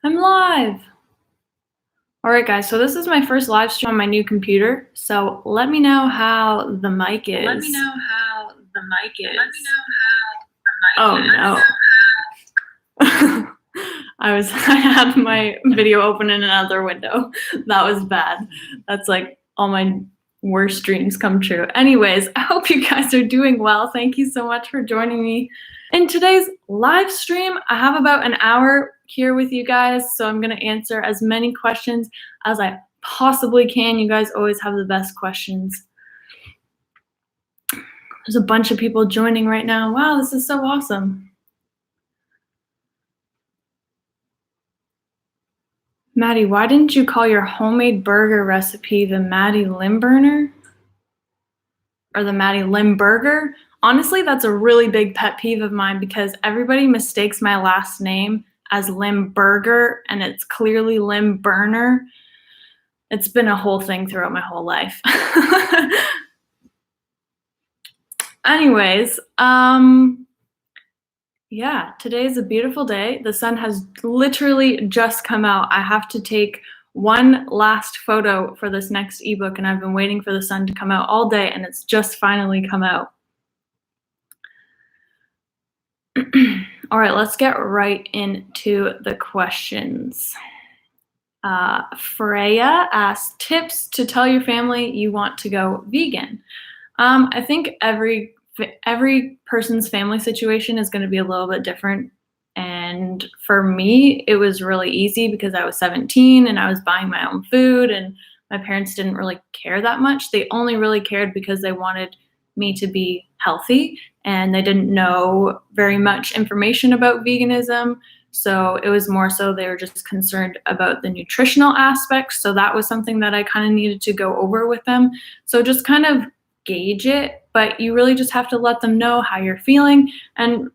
I'm live. All right, guys, so this is my first live stream on my new computer. So let me know how the mic is. Oh, no. I had my video open in another window. That was bad. That's like all my worst dreams come true. Anyways, I hope you guys are doing well. Thank you so much for joining me. In today's live stream, I have about an hour here with you guys, so I'm going to answer as many questions as I possibly can. You guys always have the best questions. There's a bunch of people joining right now. Wow, this is so awesome. Maddie, why didn't you call your homemade burger recipe the Maddie Lymburner? Or the Maddie Lymburger? Honestly, that's a really big pet peeve of mine because everybody mistakes my last name as Lymburger and it's clearly Lymburner. It's been a whole thing throughout my whole life. Anyways, yeah, today is a beautiful day. The sun has literally just come out. I have to take one last photo for this next ebook, and I've been waiting for the sun to come out all day, and it's just finally come out. All right, let's get right into the questions. Freya asked, tips to tell your family you want to go vegan. I think every person's family situation is going to be a little bit different. And for me, it was really easy because I was 17 and I was buying my own food and my parents didn't really care that much. They only really cared because they wanted me to be healthy and they didn't know very much information about veganism. So it was more so they were just concerned about the nutritional aspects. So that was something that I kind of needed to go over with them. So just kind of gauge it, but you really just have to let them know how you're feeling. And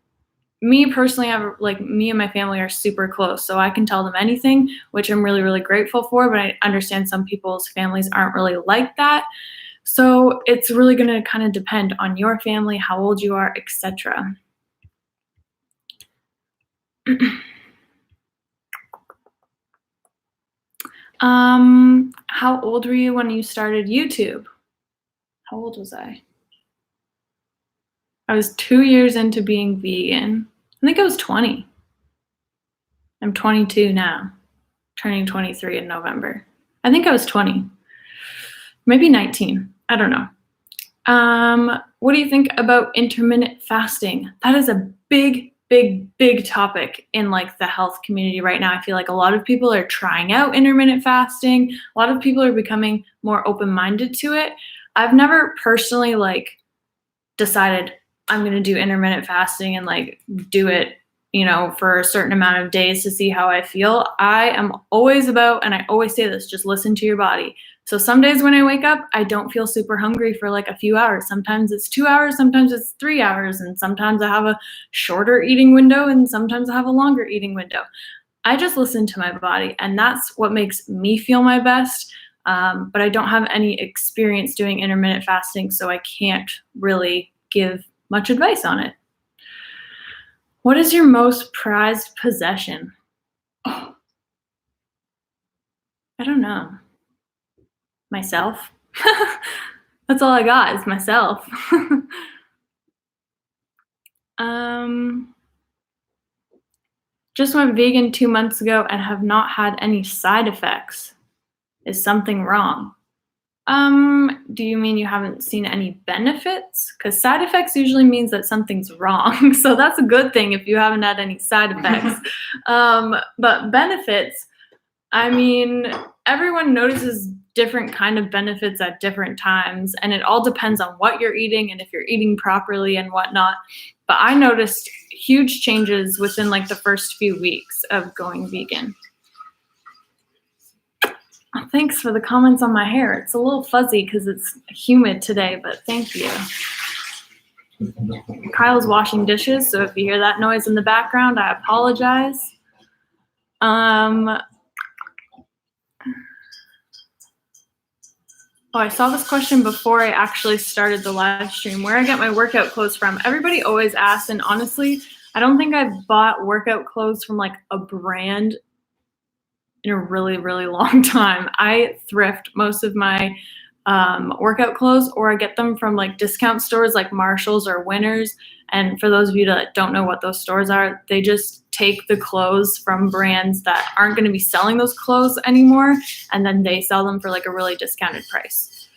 me personally, me and my family are super close, so I can tell them anything, which I'm really, really grateful for, but I understand some people's families aren't really like that. So it's really going to kind of depend on your family, how old you are, etc. How old were you when you started YouTube? How old was I? I was 2 years into being vegan. I think I was 20. I'm 22 now, turning 23 in November. I think I was 20, maybe 19. I don't know. What do you think about intermittent fasting? That is a big, big, big topic in like the health community right now. I feel like a lot of people are trying out intermittent fasting. A lot of people are becoming more open-minded to it. I've never personally decided I'm going to do intermittent fasting and do it, for a certain amount of days to see how I feel. I am always about, and I always say this, just listen to your body. So some days when I wake up, I don't feel super hungry for a few hours. Sometimes it's 2 hours, sometimes it's 3 hours, and sometimes I have a shorter eating window and sometimes I have a longer eating window. I just listen to my body, and that's what makes me feel my best. But I don't have any experience doing intermittent fasting, so I can't really give much advice on it. What is your most prized possession? Oh, I don't know. Myself. That's all I got is myself. Just went vegan 2 months ago and have not had any side effects. Is something wrong? Do you mean you haven't seen any benefits? Because side effects usually means that something's wrong. So that's a good thing if you haven't had any side effects. But benefits, I mean, everyone notices different kind of benefits at different times, and it all depends on what you're eating and if you're eating properly and whatnot. But I noticed huge changes within the first few weeks of going vegan. Thanks for the comments on my hair. It's a little fuzzy because it's humid today, but thank you. Kyle's washing dishes, so if you hear that noise in the background, I apologize. Oh, I saw this question before I actually started the live stream. Where I get my workout clothes from. Everybody always asks, and honestly, I don't think I've bought workout clothes from a brand in a really, really long time. I thrift most of my workout clothes, or I get them from like discount stores like Marshall's or Winners. And for those of you that don't know what those stores are, they just take the clothes from brands that aren't going to be selling those clothes anymore, and then they sell them for like a really discounted price.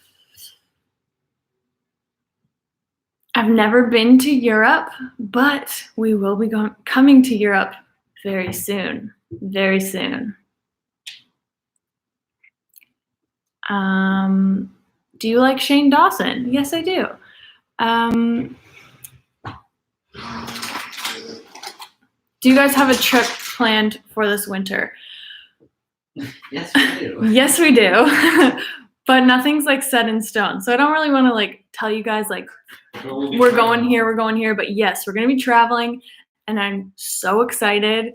I've never been to Europe, but we will be coming to Europe very soon. Very soon. Do you like Shane Dawson? Yes, I do. Do you guys have a trip planned for this winter? Yes, we do. Yes, we do. But nothing's like set in stone. So I don't really want to like tell you guys like we're going here. But yes, we're going to be traveling, and I'm so excited.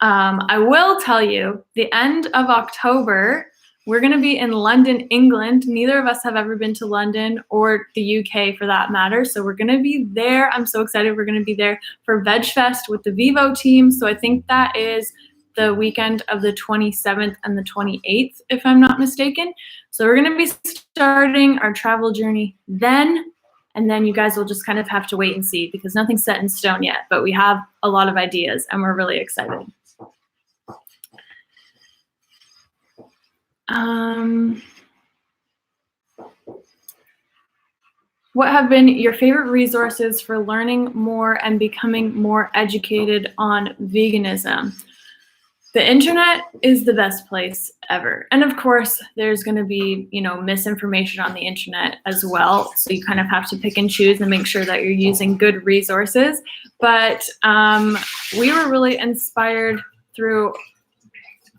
I will tell you, the end of October, we're going to be in London, England. Neither of us have ever been to London or the UK for that matter. So we're going to be there. I'm so excited. We're going to be there for Veg Fest with the Viva team. So I think that is the weekend of the 27th and the 28th, if I'm not mistaken. So we're going to be starting our travel journey then. And then you guys will just kind of have to wait and see, because nothing's set in stone yet. But we have a lot of ideas, and we're really excited. What have been your favorite resources for learning more and becoming more educated on veganism? The internet is the best place ever. And of course, there's going to be, misinformation on the internet as well. So you kind of have to pick and choose and make sure that you're using good resources. But we were really inspired through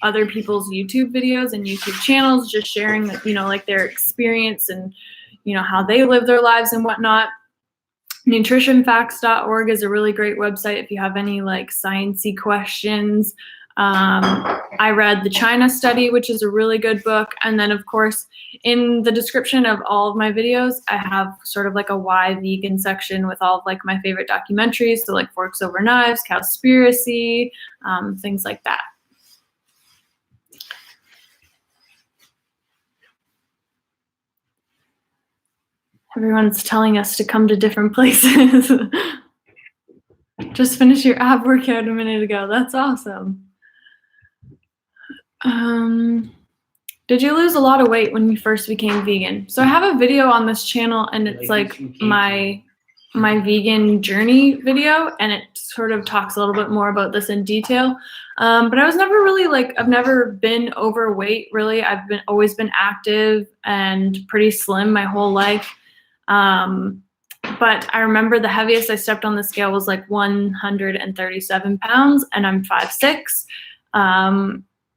other people's YouTube videos and YouTube channels, just sharing, like their experience and, how they live their lives and whatnot. Nutritionfacts.org is a really great website if you have any like sciencey questions. I read the China Study, which is a really good book. And then, of course, in the description of all of my videos, I have sort of like a why vegan section with all of like my favorite documentaries. So like Forks Over Knives, Cowspiracy, things like that. Everyone's telling us to come to different places. Just finished your ab workout a minute ago. That's awesome. Did you lose a lot of weight when you first became vegan? So I have a video on this channel, and it's like my vegan journey video, and it sort of talks a little bit more about this in detail. But I was never really I've never been overweight really. I've always been active and pretty slim my whole life. But I remember the heaviest I stepped on the scale was like 137 pounds, and I'm 5'6".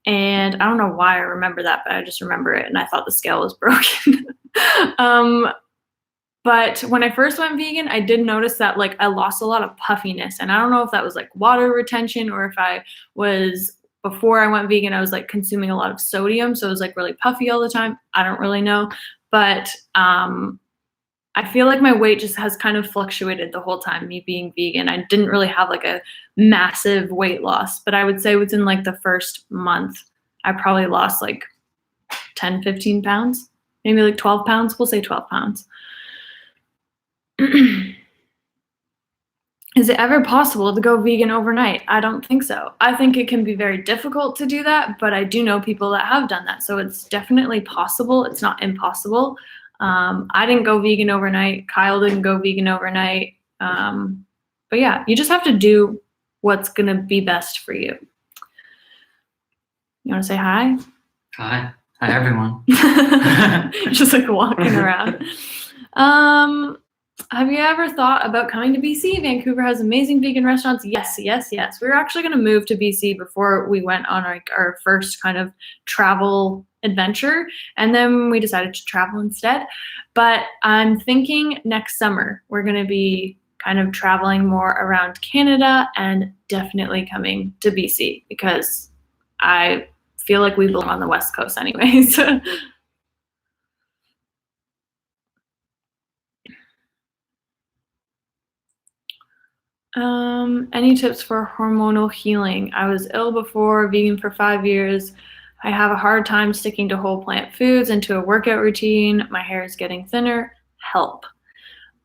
And I don't know why I remember that, but I just remember it, and I thought the scale was broken. But when I first went vegan, I did notice that I lost a lot of puffiness, and I don't know if that was water retention, or if before I went vegan, I was consuming a lot of sodium, so it was really puffy all the time. I don't really know, but I feel like my weight just has kind of fluctuated the whole time, me being vegan. I didn't really have a massive weight loss, but I would say within the first month, I probably lost 10, 15 pounds, maybe 12 pounds. We'll say 12 pounds. Is it ever possible to go vegan overnight? I don't think so. I think it can be very difficult to do that, but I do know people that have done that. So it's definitely possible. It's not impossible. I didn't go vegan overnight. Kyle didn't go vegan overnight. But yeah, you just have to do what's going to be best for you. You want to say hi? Hi. Hi, everyone. Just walking around. Have you ever thought about coming to BC? Vancouver has amazing vegan restaurants. Yes, yes, yes. We were actually going to move to BC before we went on our first kind of travel adventure, and then we decided to travel instead. But I'm thinking next summer we're going to be kind of traveling more around Canada, and definitely coming to BC, because I feel like we belong on the West Coast anyways. Any tips for hormonal healing? I was ill before, vegan for 5 years. I have a hard time sticking to whole plant foods and to a workout routine. My hair is getting thinner. Help.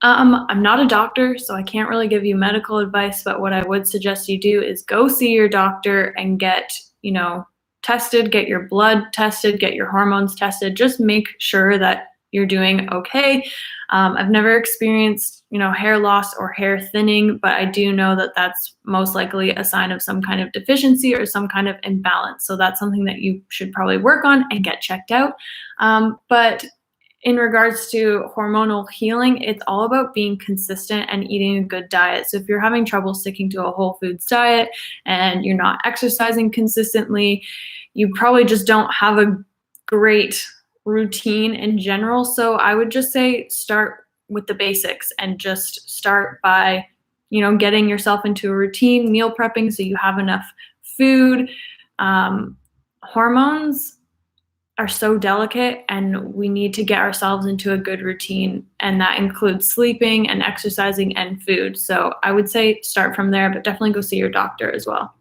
I'm not a doctor, so I can't really give you medical advice, but what I would suggest you do is go see your doctor and get, tested, get your blood tested, get your hormones tested. Just make sure that you're doing okay. I've never experienced, hair loss or hair thinning, but I do know that that's most likely a sign of some kind of deficiency or some kind of imbalance. So that's something that you should probably work on and get checked out. But in regards to hormonal healing, it's all about being consistent and eating a good diet. So if you're having trouble sticking to a whole foods diet and you're not exercising consistently, you probably just don't have a great routine in general. So I would just say start with the basics and just start by, getting yourself into a routine, meal prepping so you have enough food. Hormones are so delicate, and we need to get ourselves into a good routine, and that includes sleeping and exercising and food. So I would say start from there, but definitely go see your doctor as well.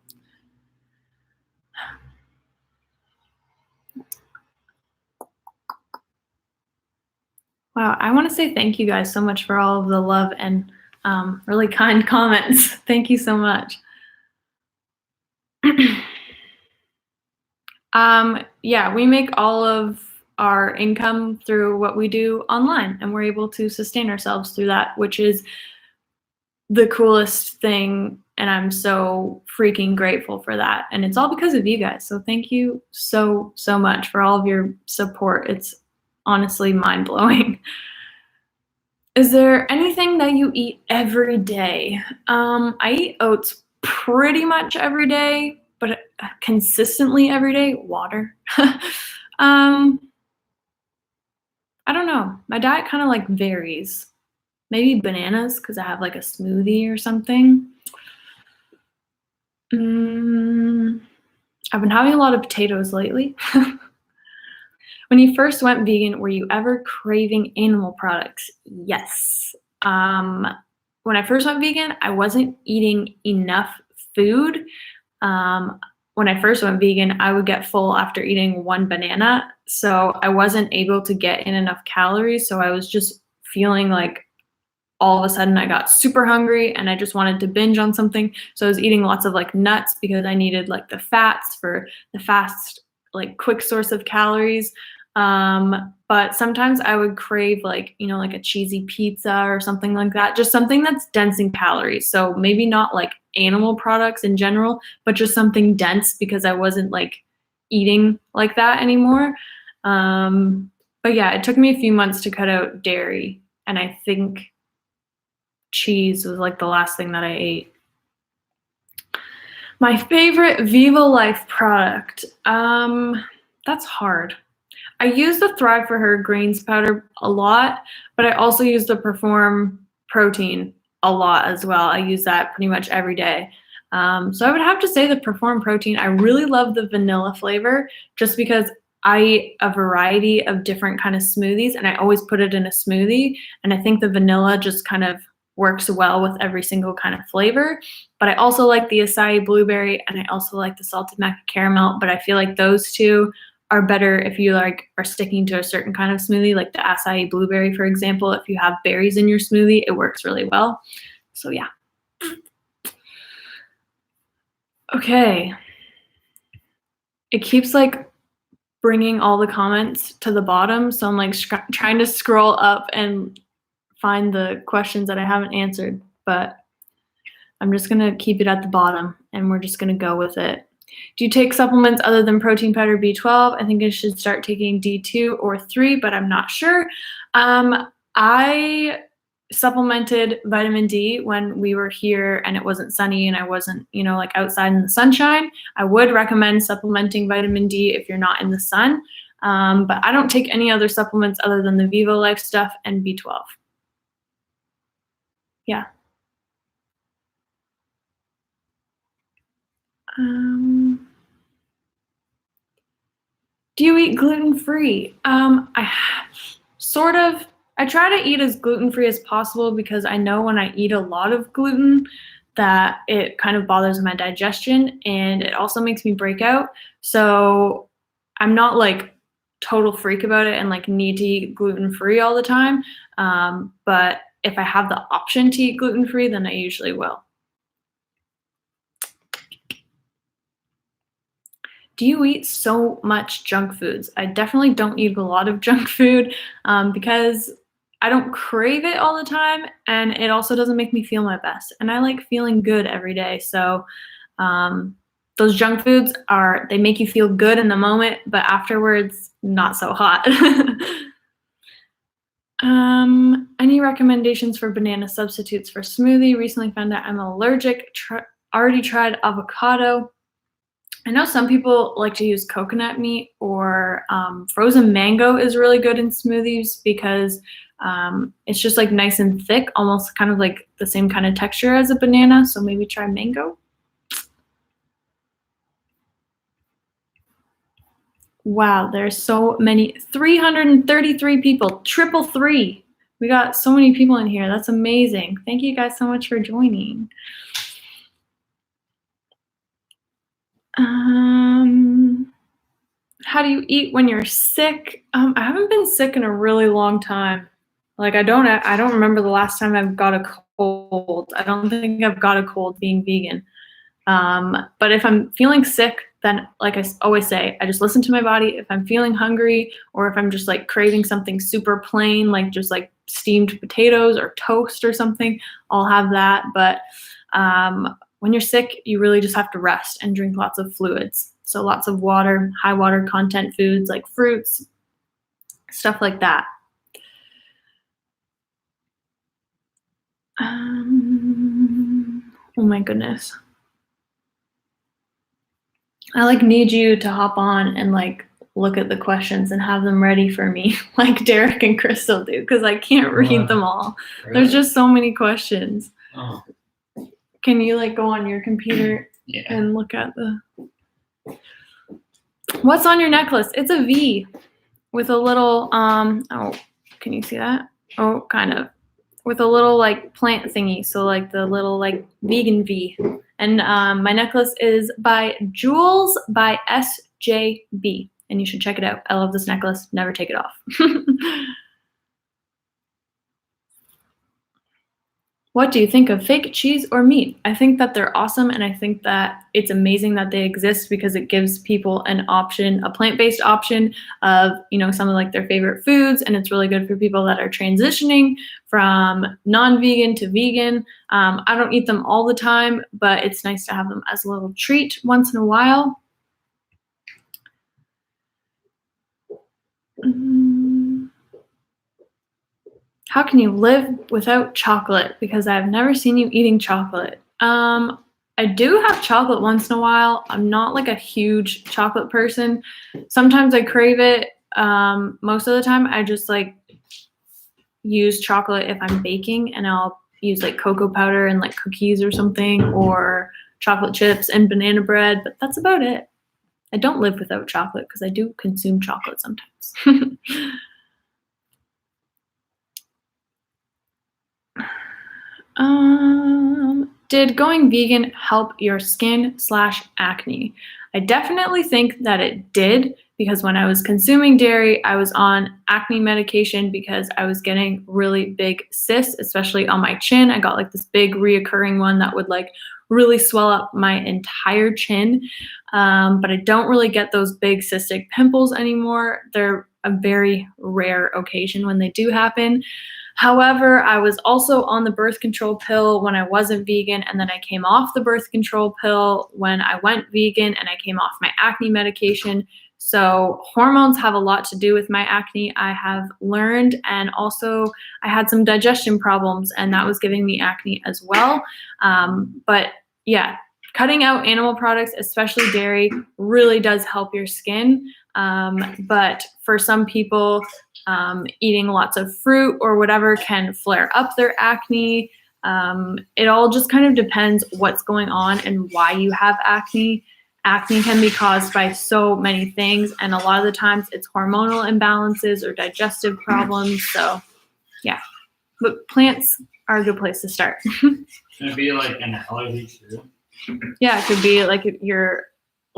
Wow, I want to say thank you guys so much for all of the love and really kind comments. Thank you so much. Yeah, we make all of our income through what we do online, and we're able to sustain ourselves through that, which is the coolest thing, and I'm so freaking grateful for that. And it's all because of you guys. So thank you so much for all of your support. It's honestly mind-blowing. Is there anything that you eat every day? I eat oats pretty much every day, but consistently every day, water. I don't know. My diet kind of varies. Maybe bananas because I have a smoothie or something. I've been having a lot of potatoes lately. When you first went vegan, were you ever craving animal products? Yes. When I first went vegan, I wasn't eating enough food. When I first went vegan, I would get full after eating one banana. So I wasn't able to get in enough calories. So I was just feeling like all of a sudden I got super hungry and I just wanted to binge on something. So I was eating lots of nuts because I needed the fats for the fast, quick source of calories. But sometimes I would crave a cheesy pizza or something like that, just something that's dense in calories. So maybe not animal products in general, but just something dense because I wasn't eating like that anymore. But yeah, it took me a few months to cut out dairy, and I think cheese was the last thing that I ate. My favorite Viva Life product. That's hard. I use the Thrive for Her grains powder a lot, but I also use the Perform protein a lot as well. I use that pretty much every day. So I would have to say the Perform protein. I really love the vanilla flavor just because I eat a variety of different kind of smoothies, and I always put it in a smoothie. And I think the vanilla just kind of works well with every single kind of flavor. But I also like the acai blueberry, and I also like the salted maca caramel, but I feel like those two are better if you are sticking to a certain kind of smoothie, like the acai blueberry, for example. If you have berries in your smoothie, it works really well. So yeah. Okay. It keeps bringing all the comments to the bottom, so I'm trying to scroll up and find the questions that I haven't answered, but I'm just gonna keep it at the bottom and we're just gonna go with it. Do you take supplements other than protein powder B12? I think I should start taking D2 or 3, but I'm not sure. I supplemented vitamin D when we were here and it wasn't sunny and I wasn't, outside in the sunshine. I would recommend supplementing vitamin D if you're not in the sun, but I don't take any other supplements other than the Viva Life stuff and B12. Yeah. Do you eat gluten-free? I try to eat as gluten-free as possible because I know when I eat a lot of gluten that it kind of bothers my digestion and it also makes me break out. So I'm not like total freak about it and like need to eat gluten-free all the time. But if I have the option to eat gluten-free, then I usually will. Do you eat so much junk foods? I definitely don't eat a lot of junk food because I don't crave it all the time, and it also doesn't make me feel my best. And I like feeling good every day. So those junk foods they make you feel good in the moment, but afterwards, not so hot. Any recommendations for banana substitutes for smoothie? Recently found out I'm allergic. Already tried avocado. I know some people like to use coconut meat, or frozen mango is really good in smoothies because it's just like nice and thick, almost kind of like the same kind of texture as a banana. So maybe try mango. Wow, there's so many. 333 people, triple three. We got so many people in here. That's amazing. Thank you guys so much for joining. How do you eat when you're sick? I haven't been sick in a really long time. Like I don't remember the last time I've got a cold. I don't think I've got a cold being vegan. But if I'm feeling sick, then like I always say, I just listen to my body. If I'm feeling hungry, or if I'm just like craving something super plain, like just like steamed potatoes or toast or something, I'll have that. But when you're sick, you really just have to rest and drink lots of fluids. So lots of water, high water content foods like fruits, stuff like that. Oh my goodness. I like need you to hop on and like look at the questions and have them ready for me like Derek and Crystal do, because I can't read them all. Really? There's just so many questions. Oh. Can you like go on your computer and look at what's on your necklace? It's a V with a little oh, can you see that? Oh, kind of. With a little like plant thingy, so like the little like vegan V. And my necklace is by Jules by SJB, and you should check it out. I love this necklace. Never take it off. What do you think of fake cheese or meat? I think that they're awesome, and I think that it's amazing that they exist because it gives people an option, a plant-based option of, you know, some of like their favorite foods, and it's really good for people that are transitioning from non-vegan to vegan. I don't eat them all the time, but it's nice to have them as a little treat once in a while. How can you live without chocolate? Because I've never seen you eating chocolate. I do have chocolate once in a while. I'm not like a huge chocolate person. Sometimes I crave it. Most of the time I just like use chocolate if I'm baking, and I'll use like cocoa powder and like cookies or something, or chocolate chips and banana bread, but that's about it. I don't live without chocolate because I do consume chocolate sometimes. Did going vegan help your skin/acne? I definitely think that it did, because when I was consuming dairy, I was on acne medication because I was getting really big cysts, especially on my chin. I got like this big reoccurring one that would like really swell up my entire chin. But I don't really get those big cystic pimples anymore. They're a very rare occasion when they do happen. However, I was also on the birth control pill when I wasn't vegan, and then I came off the birth control pill when I went vegan, and I came off my acne medication. So hormones have a lot to do with my acne, I have learned, and also I had some digestion problems, and that was giving me acne as well. But yeah, cutting out animal products, especially dairy, really does help your skin. But for some people, eating lots of fruit or whatever can flare up their acne. It all just kind of depends what's going on and why you have acne. Acne can be caused by so many things, and a lot of the times it's hormonal imbalances or digestive problems. So yeah, but plants are a good place to start. Can it be like an allergy too? Yeah, it could be like you're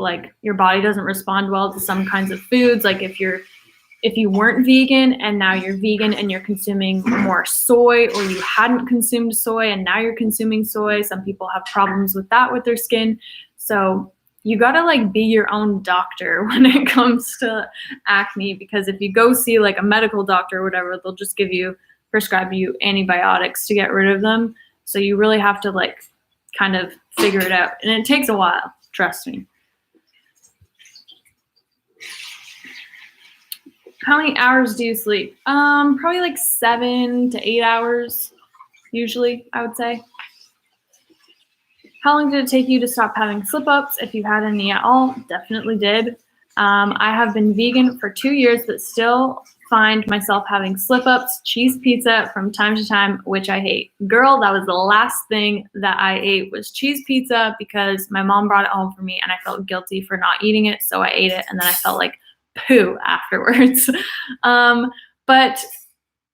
like your body doesn't respond well to some kinds of foods. Like if you weren't vegan and now you're vegan and you're consuming more soy, or you hadn't consumed soy and now you're consuming soy, some people have problems with that with their skin. So you gotta like be your own doctor when it comes to acne, because if you go see like a medical doctor or whatever, they'll just prescribe you antibiotics to get rid of them. So you really have to like kind of figure it out, and it takes a while, trust me. How many hours do you sleep? Probably like 7 to 8 hours, usually, I would say. How long did it take you to stop having slip-ups, if you had any at all? Definitely did. I have been vegan for 2 years, but still find myself having slip-ups, cheese pizza from time to time, which I hate. Girl, that was the last thing that I ate, was cheese pizza, because my mom brought it home for me and I felt guilty for not eating it, so I ate it, and then I felt like poo afterwards. But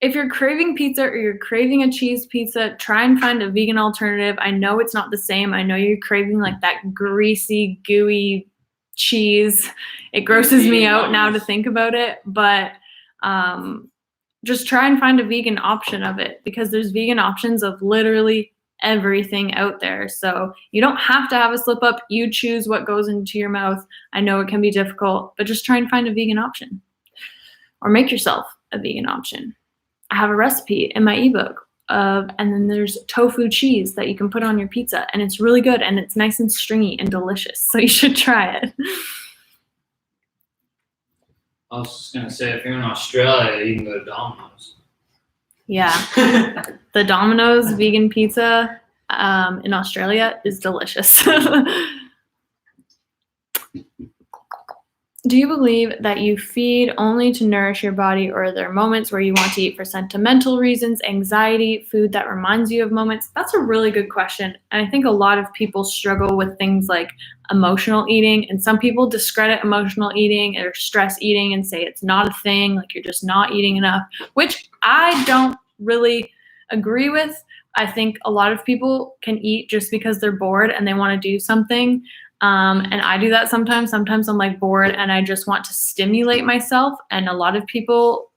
if you're craving pizza or you're craving a cheese pizza, try and find a vegan alternative. I know it's not the same. I know you're craving like that greasy, gooey cheese. It grosses me out now to think about it, but just try and find a vegan option of it, because there's vegan options of literally everything out there. So you don't have to have a slip up. You choose what goes into your mouth. I know it can be difficult, but just try and find a vegan option, or make yourself a vegan option. I have a recipe in my ebook and then there's tofu cheese that you can put on your pizza, and it's really good, and it's nice and stringy and delicious. So you should try it. I was just gonna say, if you're in Australia, you can go to Domino's. Yeah. The Domino's vegan pizza in Australia is delicious. Do you believe that you feed only to nourish your body, or are there moments where you want to eat for sentimental reasons, anxiety, food that reminds you of moments? That's a really good question. And I think a lot of people struggle with things like emotional eating, and some people discredit emotional eating or stress eating and say it's not a thing, like you're just not eating enough, which I don't really agree with. I think a lot of people can eat just because they're bored and they want to do something. And I do that sometimes. Sometimes I'm like bored and I just want to stimulate myself. And a lot of people,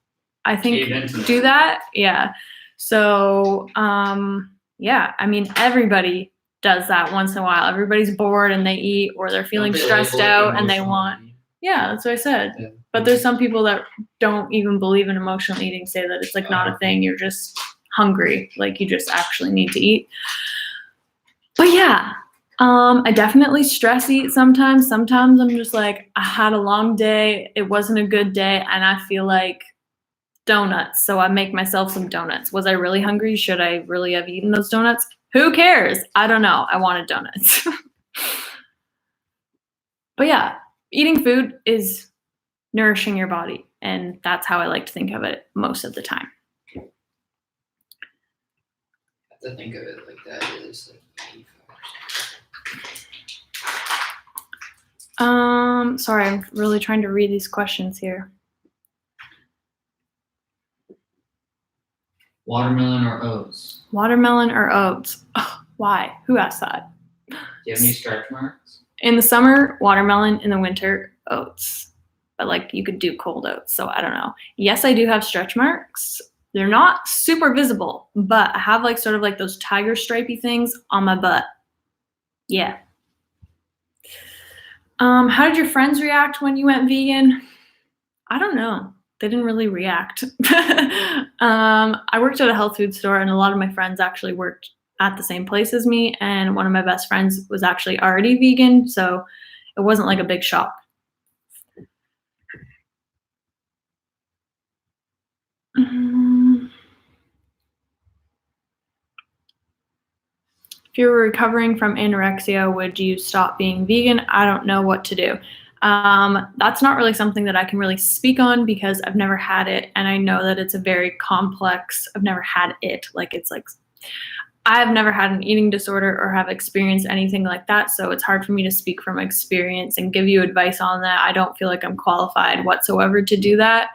I think, do that. Yeah. So, yeah, I mean, everybody does that once in a while. Everybody's bored and they eat, or they're feeling stressed out and they want. Yeah, that's what I said. Yeah. But there's some people that don't even believe in emotional eating, say that it's like not a thing. You're just hungry. Like you just actually need to eat. But yeah. I definitely stress eat sometimes. Sometimes I'm just like, I had a long day. It wasn't a good day. And I feel like donuts. So I make myself some donuts. Was I really hungry? Should I really have eaten those donuts? Who cares? I don't know. I wanted donuts. But yeah, eating food is nourishing your body. And that's how I like to think of it most of the time. To think of it like that is like sorry, I'm really trying to read these questions here. Watermelon or oats? Watermelon or oats? Ugh, why? Who asked that? Do you have any stretch marks? In the summer, watermelon. In the winter, oats. But like you could do cold oats, so I don't know. Yes, I do have stretch marks. They're not super visible, but I have like sort of like those tiger stripey things on my butt. Yeah. How did your friends react when you went vegan? I don't know. They didn't really react. I worked at a health food store, and a lot of my friends actually worked at the same place as me, and one of my best friends was actually already vegan, so it wasn't like a big shock. If you were recovering from anorexia, would you stop being vegan? I don't know what to do. That's not really something that I can really speak on because I've never had it, and I know that it's a very complex, I've never had it. Like it's like, I've never had an eating disorder or have experienced anything like that, so it's hard for me to speak from experience and give you advice on that. I don't feel like I'm qualified whatsoever to do that.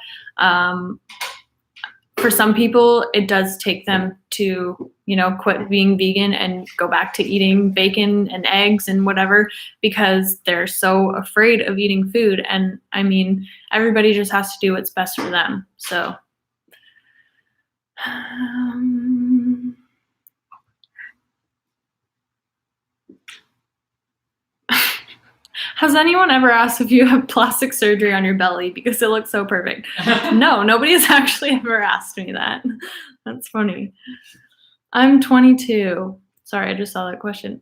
for some people, it does take them to, quit being vegan and go back to eating bacon and eggs and whatever because they're so afraid of eating food. And I mean, everybody just has to do what's best for them. So, has anyone ever asked if you have plastic surgery on your belly because it looks so perfect? No, nobody has actually ever asked me that. That's funny. I'm 22. Sorry, I just saw that question.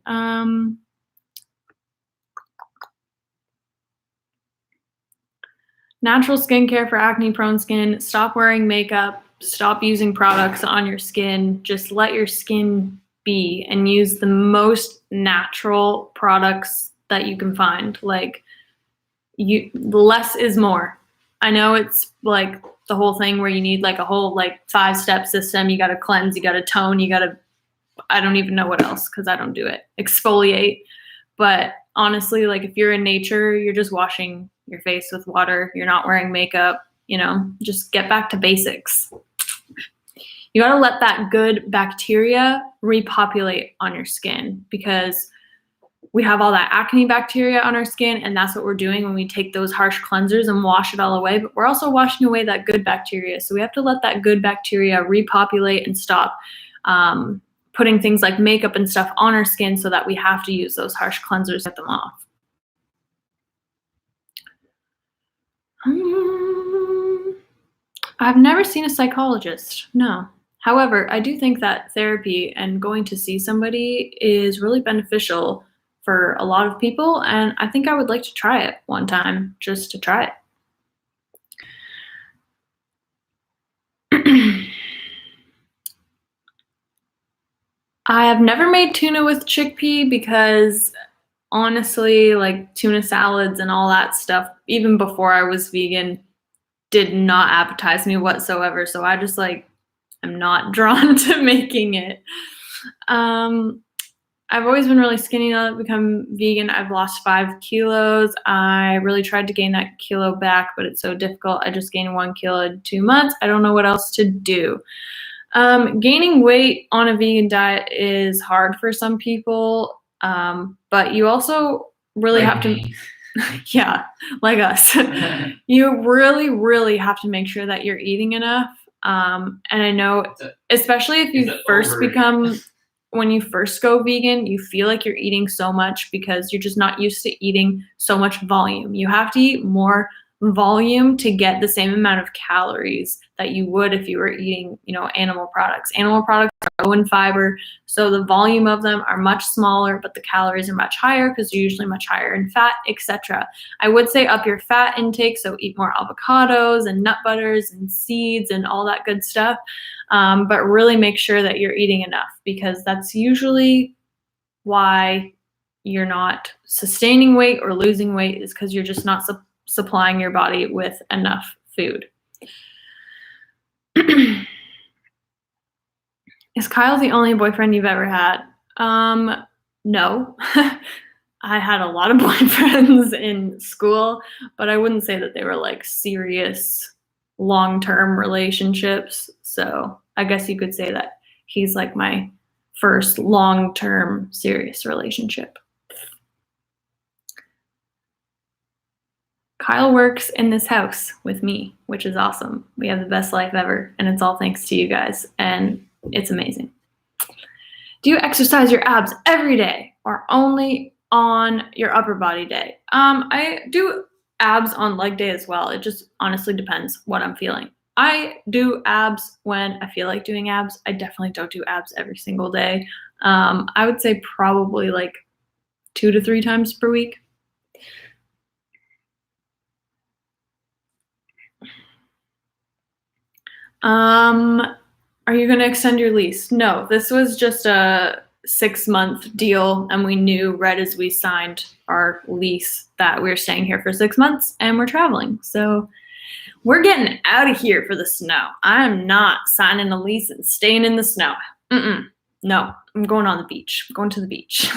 Natural skincare for acne-prone skin. Stop wearing makeup. Stop using products on your skin. Just let your skin be and use the most natural products that you can find. Like, less is more. I know it's like the whole thing where you need like a whole like 5-step system. You got to cleanse, you got to tone, you got to, I don't even know what else because I don't do it. Exfoliate. But honestly, like if you're in nature, you're just washing your face with water. You're not wearing makeup, just get back to basics. You got to let that good bacteria repopulate on your skin because we have all that acne bacteria on our skin, and that's what we're doing when we take those harsh cleansers and wash it all away. But we're also washing away that good bacteria. So we have to let that good bacteria repopulate and stop putting things like makeup and stuff on our skin so that we have to use those harsh cleansers to get them off. I've never seen a psychologist, no. However, I do think that therapy and going to see somebody is really beneficial for a lot of people, and I think I would like to try it one time, just to try it. I have never made tuna with chickpea because honestly, like tuna salads and all that stuff, even before I was vegan, did not appetize me whatsoever. So I just I'm not drawn to making it. I've always been really skinny. Now that I've become vegan, I've lost 5 kilos. I really tried to gain that kilo back, but it's so difficult. I just gained 1 kilo in 2 months. I don't know what else to do. Gaining weight on a vegan diet is hard for some people, but you also really have to, yeah, like us. You really, really have to make sure that you're eating enough. And I know, especially if you when you first go vegan, you feel like you're eating so much because you're just not used to eating so much volume. You have to eat more volume to get the same amount of calories that you would if you were eating, animal products. Animal products are low in fiber, so the volume of them are much smaller, but the calories are much higher because they're usually much higher in fat, etc. I would say up your fat intake, so eat more avocados and nut butters and seeds and all that good stuff, but really make sure that you're eating enough because that's usually why you're not sustaining weight or losing weight is because you're just not supplying your body with enough food. Is Kyle the only boyfriend you've ever had? No. I had a lot of boyfriends in school, but I wouldn't say that they were like serious long-term relationships. So I guess you could say that he's like my first long-term serious relationship. Kyle works in this house with me, which is awesome. We have the best life ever, and it's all thanks to you guys, and it's amazing. Do you exercise your abs every day or only on your upper body day? I do abs on leg day as well. It just honestly depends what I'm feeling. I do abs when I feel like doing abs. I definitely don't do abs every single day. I would say probably like 2 to 3 times per week. Are you going to extend your lease? No, this was just a 6-month deal, and we knew right as we signed our lease that we were staying here for 6 months and we're traveling. So we're getting out of here for the snow. I'm not signing a lease and staying in the snow. No, I'm going on the beach. I'm going to the beach.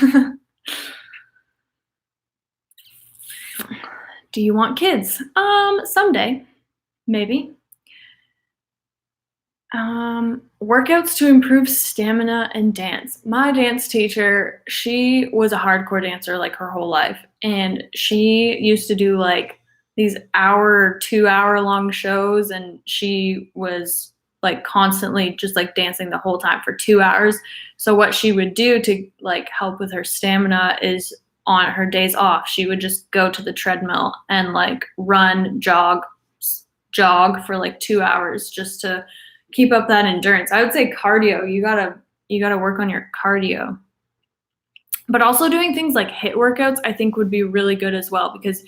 Do you want kids? Someday, maybe. Workouts to improve stamina and dance. My dance teacher, she was a hardcore dancer like her whole life. And she used to do like these 2-hour long shows. And she was like constantly just like dancing the whole time for 2 hours. So what she would do to like help with her stamina is on her days off, she would just go to the treadmill and like run, jog for like 2 hours just to keep up that endurance. I would say cardio. You gotta work on your cardio. But also doing things like HIIT workouts, I think would be really good as well, because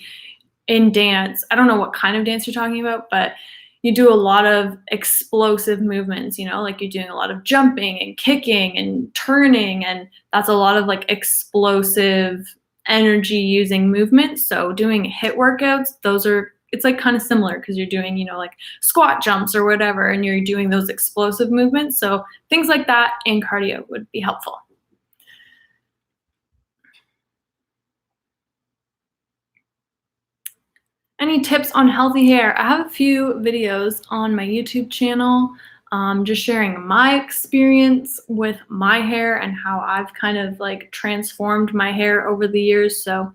in dance, I don't know what kind of dance you're talking about, but you do a lot of explosive movements, like you're doing a lot of jumping and kicking and turning, and that's a lot of like explosive energy using movements. So doing HIIT workouts, it's like kind of similar because you're doing, like squat jumps or whatever, and you're doing those explosive movements. So things like that and cardio would be helpful. Any tips on healthy hair? I have a few videos on my YouTube channel, just sharing my experience with my hair and how I've kind of like transformed my hair over the years. So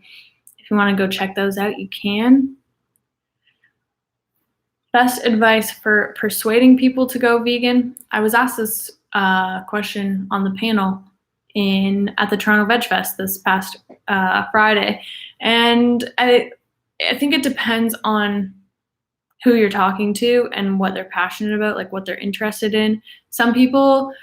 if you want to go check those out, you can. Best advice for persuading people to go vegan? I was asked this question on the panel at the Toronto Veg Fest this past Friday, and I think it depends on who you're talking to and what they're passionate about, like what they're interested in. Some people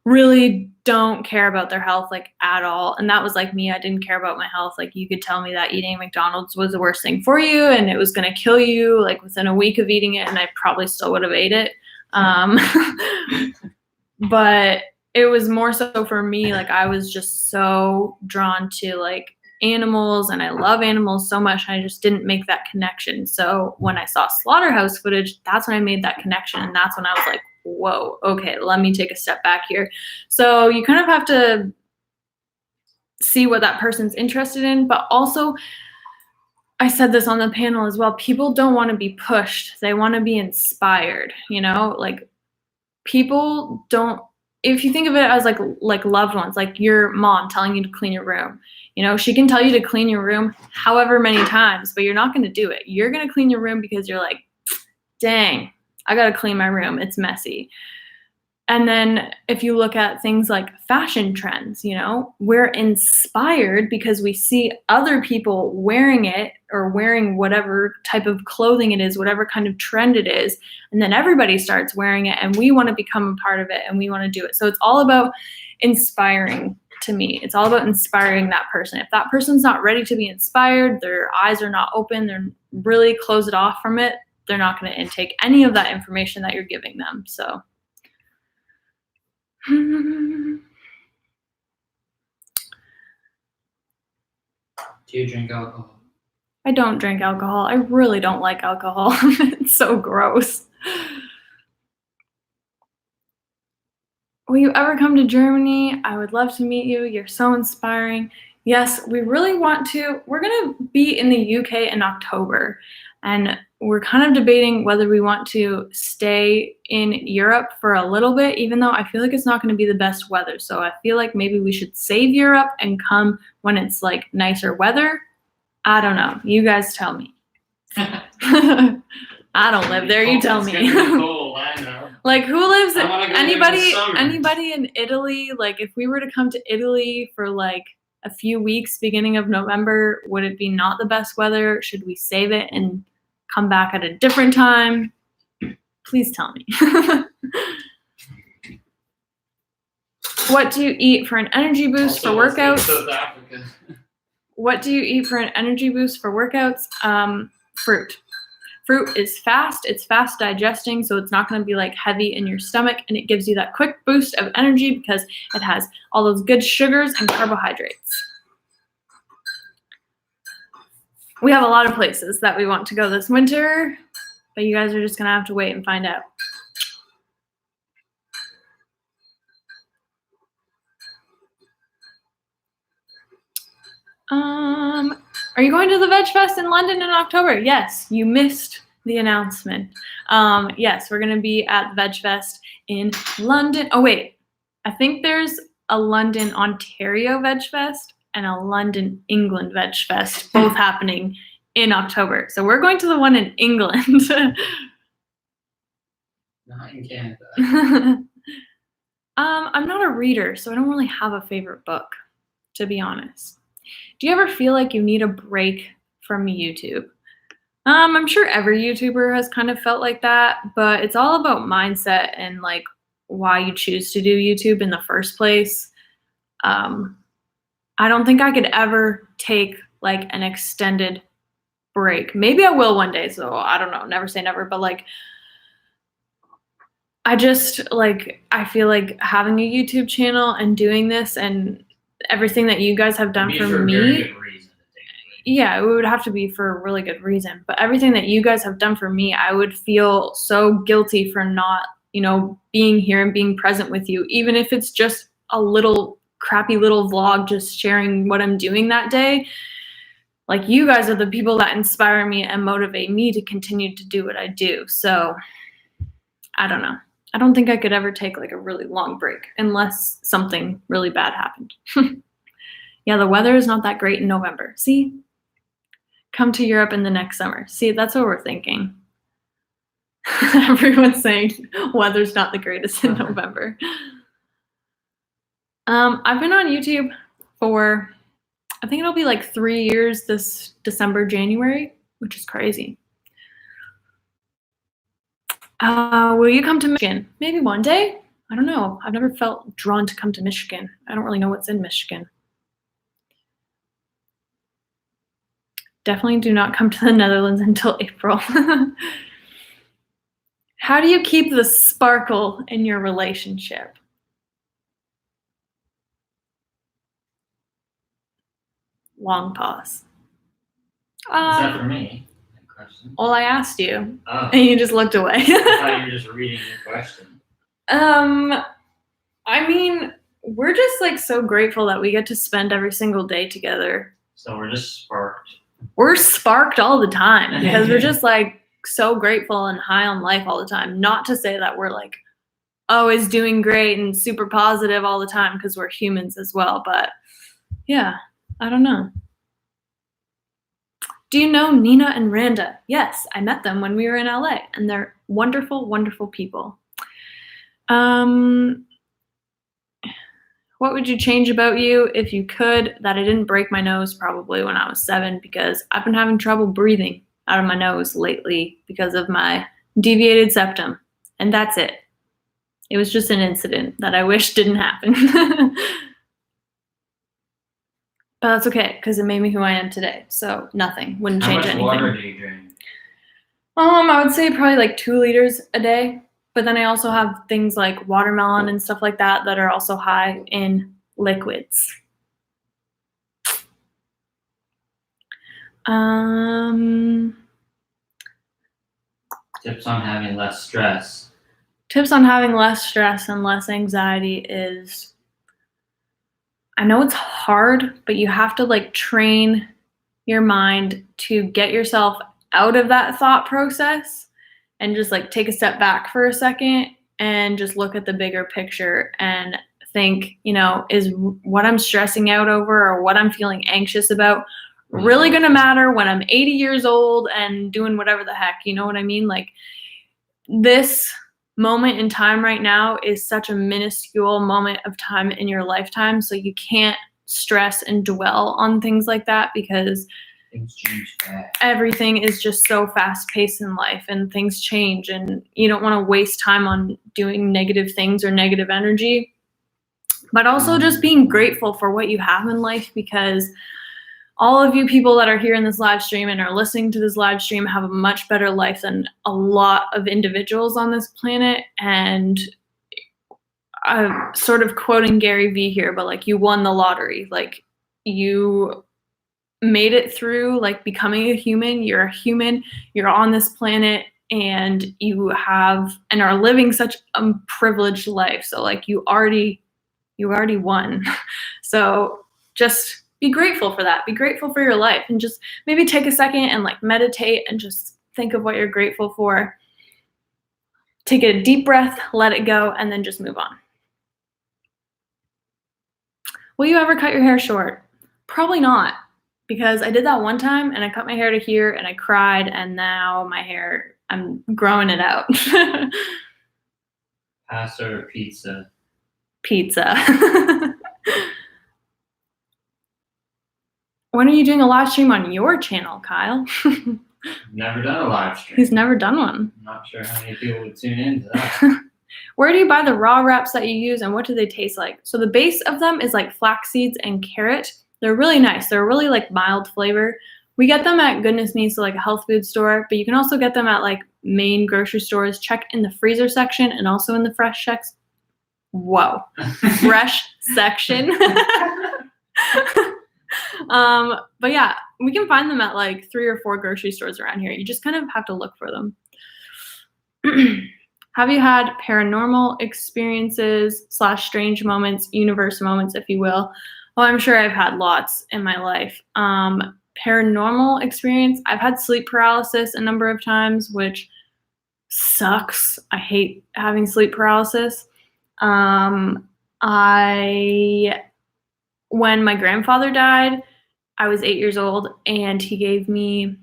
really don't care about their health like at all, and that was like me. I didn't care about my health. Like you could tell me that eating McDonald's was the worst thing for you and it was going to kill you like within a week of eating it, and I probably still would have ate it. But it was more so for me, like I was just so drawn to like animals, and I love animals so much, and I just didn't make that connection. So when I saw slaughterhouse footage, that's when I made that connection, and that's when I was like, whoa, okay, let me take a step back here. So you kind of have to see what that person's interested in, but also I said this on the panel as well, people don't want to be pushed, they want to be inspired, like people don't, if you think of it as like loved ones, like your mom telling you to clean your room, she can tell you to clean your room however many times, but you're not going to do it. You're going to clean your room because you're like, dang, I got to clean my room, it's messy. And then if you look at things like fashion trends, we're inspired because we see other people wearing it or wearing whatever type of clothing it is, whatever kind of trend it is. And then everybody starts wearing it and we want to become a part of it and we want to do it. So it's all about inspiring to me. It's all about inspiring that person. If that person's not ready to be inspired, their eyes are not open, they're really closed off from it, they're not going to intake any of that information that you're giving them. So. Do you drink alcohol? I don't drink alcohol. I really don't like alcohol. It's so gross. Will you ever come to Germany? I would love to meet you. You're so inspiring. Yes, we really want to. We're going to be in the UK in October, and we're kind of debating whether we want to stay in Europe for a little bit, even though I feel like it's not going to be the best weather. So I feel like maybe we should save Europe and come when it's like nicer weather. I don't know. You guys tell me. I don't live there. You tell me. It's gonna be cold, I know. Like who lives I wanna go anybody in Italy, like if we were to come to Italy for like a few weeks beginning of November, would it be not the best weather? Should we save it and come back at a different time? Please tell me. What do you eat for an energy boost for workouts? South Africa. What do you eat for an energy boost for workouts? Fruit. Fruit is fast, it's fast digesting, so it's not going to be like heavy in your stomach, and it gives you that quick boost of energy because it has all those good sugars and carbohydrates. We have a lot of places that we want to go this winter, but you guys are just going to have to wait and find out. Are you going to the Veg Fest in London in October? Yes, you missed the announcement. Yes, we're going to be at Veg Fest in London. Oh, wait. I think there's a London, Ontario Veg Fest and a London, England Veg Fest, both happening in October. So we're going to the one in England. Not in Canada. I'm not a reader, so I don't really have a favorite book, to be honest. Do you ever feel like you need a break from YouTube? I'm sure every YouTuber has kind of felt like that, but it's all about mindset and like why you choose to do YouTube in the first place. I don't think I could ever take like an extended break. Maybe I will one day, so I don't know, never say never, but like I just like, I feel like having a YouTube channel and doing this and everything that you guys have done Be for a very me. good reason to take a break. Yeah, it would have to be for a really good reason. But everything that you guys have done for me, I would feel so guilty for not, being here and being present with you, even if it's just a little crappy little vlog, just sharing what I'm doing that day. Like, you guys are the people that inspire me and motivate me to continue to do what I do. So I don't know. I don't think I could ever take like a really long break unless something really bad happened. Yeah, the weather is not that great in November. See? Come to Europe in the next summer. See, that's what we're thinking. Everyone's saying weather's not the greatest in November. I've been on YouTube for, I think it'll be like 3 years this December, January, which is crazy. Will you come to Michigan? Maybe one day. I don't know. I've never felt drawn to come to Michigan. I don't really know what's in Michigan. Definitely do not come to the Netherlands until April. How do you keep the sparkle in your relationship? Long pause. Is that for me? That question? Well, I asked you, Oh, and you just looked away. I thought you were just reading your question. I mean, we're just like so grateful that we get to spend every single day together. So we're just sparked. We're sparked all the time because we're just like so grateful and high on life all the time. Not to say that we're like always doing great and super positive all the time, because we're humans as well. But yeah, I don't know. Do you know Nina and Randa? Yes, I met them when we were in LA, and they're wonderful, wonderful people. What would you change about you if you could? That I didn't break my nose probably when I was 7, because I've been having trouble breathing out of my nose lately because of my deviated septum. And that's it. It was just an incident that I wish didn't happen. But that's okay, because it made me who I am today. So nothing. Wouldn't How change much anything. water do you drink? I would say probably like 2 liters a day. But then I also have things like watermelon and stuff like that that are also high in liquids. Tips on having less stress. Tips on having less stress and less anxiety is, I know it's hard, but you have to like train your mind to get yourself out of that thought process and just like take a step back for a second and just look at the bigger picture and think, is what I'm stressing out over or what I'm feeling anxious about really going to matter when I'm 80 years old and doing whatever the heck, you know what I mean? Like, this moment in time right now is such a minuscule moment of time in your lifetime, so you can't stress and dwell on things like that, because Things change fast. everything is just so fast-paced in life and things change, and you don't want to waste time on doing negative things or negative energy. But also just being grateful for what you have in life, because all of you people that are here in this live stream and are listening to this live stream have a much better life than a lot of individuals on this planet. And I'm sort of quoting Gary Vee here, but like, you won the lottery. Like, you made it through like becoming a human. You're a human, you're on this planet, and you have and are living such a privileged life. So like, you already won. So just be grateful for that. Be grateful for your life, and just maybe take a second and like meditate and just think of what you're grateful for. Take a deep breath, let it go, and then just move on. Will you ever cut your hair short? Probably not, because I did that one time and I cut my hair to here and I cried, and now my hair, I'm growing it out. Pasta or pizza? Pizza. When are you doing a live stream on your channel, Kyle? Never done a live stream. He's never done one. I'm not sure how many people would tune into that. Where do you buy the raw wraps that you use, and what do they taste like? So the base of them is like flax seeds and carrot. They're really nice. They're really like mild flavor. We get them at Goodness Me, so like a health food store, but you can also get them at like main grocery stores. Check in the freezer section and also in the fresh section. Whoa. Fresh section. But yeah, we can find them at like 3 or 4 grocery stores around here. You just kind of have to look for them. Have you had paranormal experiences / strange moments, universe moments, if you will? Well, I'm sure I've had lots in my life. Paranormal experience, I've had sleep paralysis a number of times, which sucks. I hate having sleep paralysis. When my grandfather died, I was 8 years old, and he gave me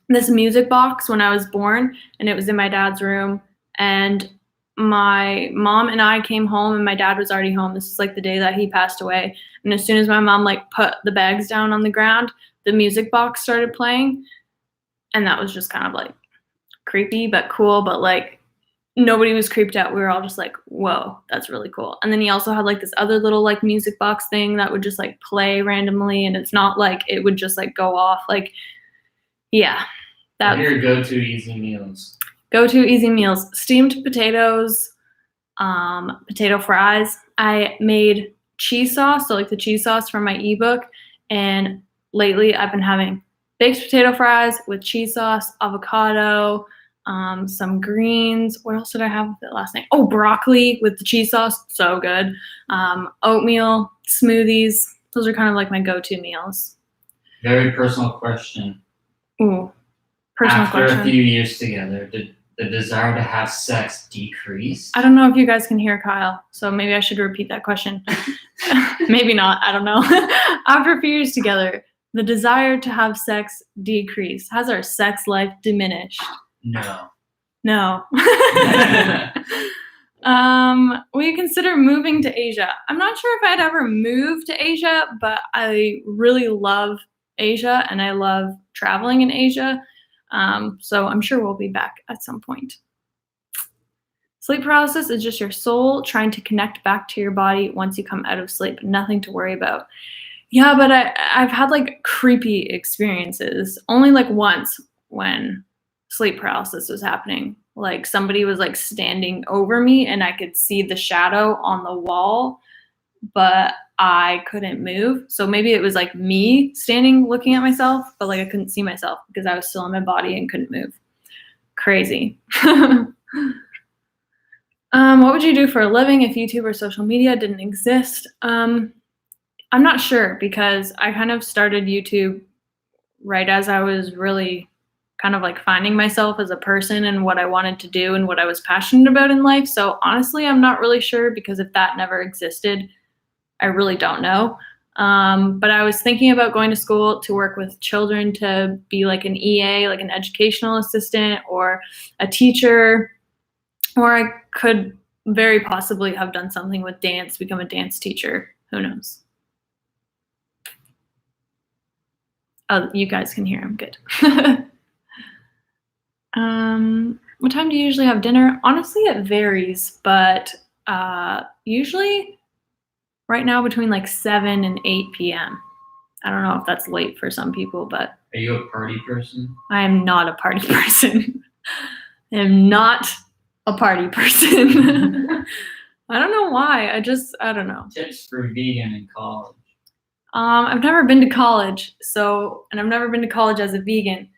this music box when I was born, and it was in my dad's room. And my mom and I came home, and my dad was already home. This is like the day that he passed away. And as soon as my mom like put the bags down on the ground, the music box started playing. And that was just kind of like creepy, but cool. But like nobody was creeped out. We were all just like, whoa, that's really cool. And then he also had like this other little like music box thing that would just like play randomly. And it's not like it would just like go off. Like, yeah. What are your go-to easy meals? Go-to easy meals, steamed potatoes, potato fries. I made cheese sauce, so like the cheese sauce from my ebook. And lately I've been having baked potato fries with cheese sauce, avocado, some greens. What else did I have with it last night? Oh, broccoli with the cheese sauce. So good. Oatmeal, smoothies. Those are kind of like my go-to meals. Very personal question. Ooh, personal question. After a few years together, did the desire to have sex decrease? I don't know if you guys can hear Kyle, so maybe I should repeat that question. Maybe not. I don't know. After a few years together, the desire to have sex decreased. Has our sex life diminished? No. No. Will you consider moving to Asia? I'm not sure if I'd ever move to Asia, but I really love Asia and I love traveling in Asia. So I'm sure we'll be back at some point. Sleep paralysis is just your soul trying to connect back to your body once you come out of sleep. Nothing to worry about. Yeah, but I've had like creepy experiences. Only like once when sleep paralysis was happening. Like somebody was like standing over me and I could see the shadow on the wall, but I couldn't move. So maybe it was like me standing looking at myself, but like I couldn't see myself because I was still in my body and couldn't move. Crazy. What would you do for a living if YouTube or social media didn't exist? I'm not sure because I kind of started YouTube right as I was really kind of like finding myself as a person and what I wanted to do and what I was passionate about in life. So honestly, I'm not really sure because if that never existed, I really don't know. But I was thinking about going to school to work with children to be like an EA, like an educational assistant or a teacher, or I could very possibly have done something with dance, become a dance teacher. Who knows? Oh, you guys can hear him. Good. What time do you usually have dinner? Honestly, it varies, but usually right now between like 7 and 8 p.m. I don't know if that's late for some people, but... Are you a party person? I am not a party person. I am not a party person. I don't know why. I don't know. Tips for vegan in college. I've never been to college, and I've never been to college as a vegan.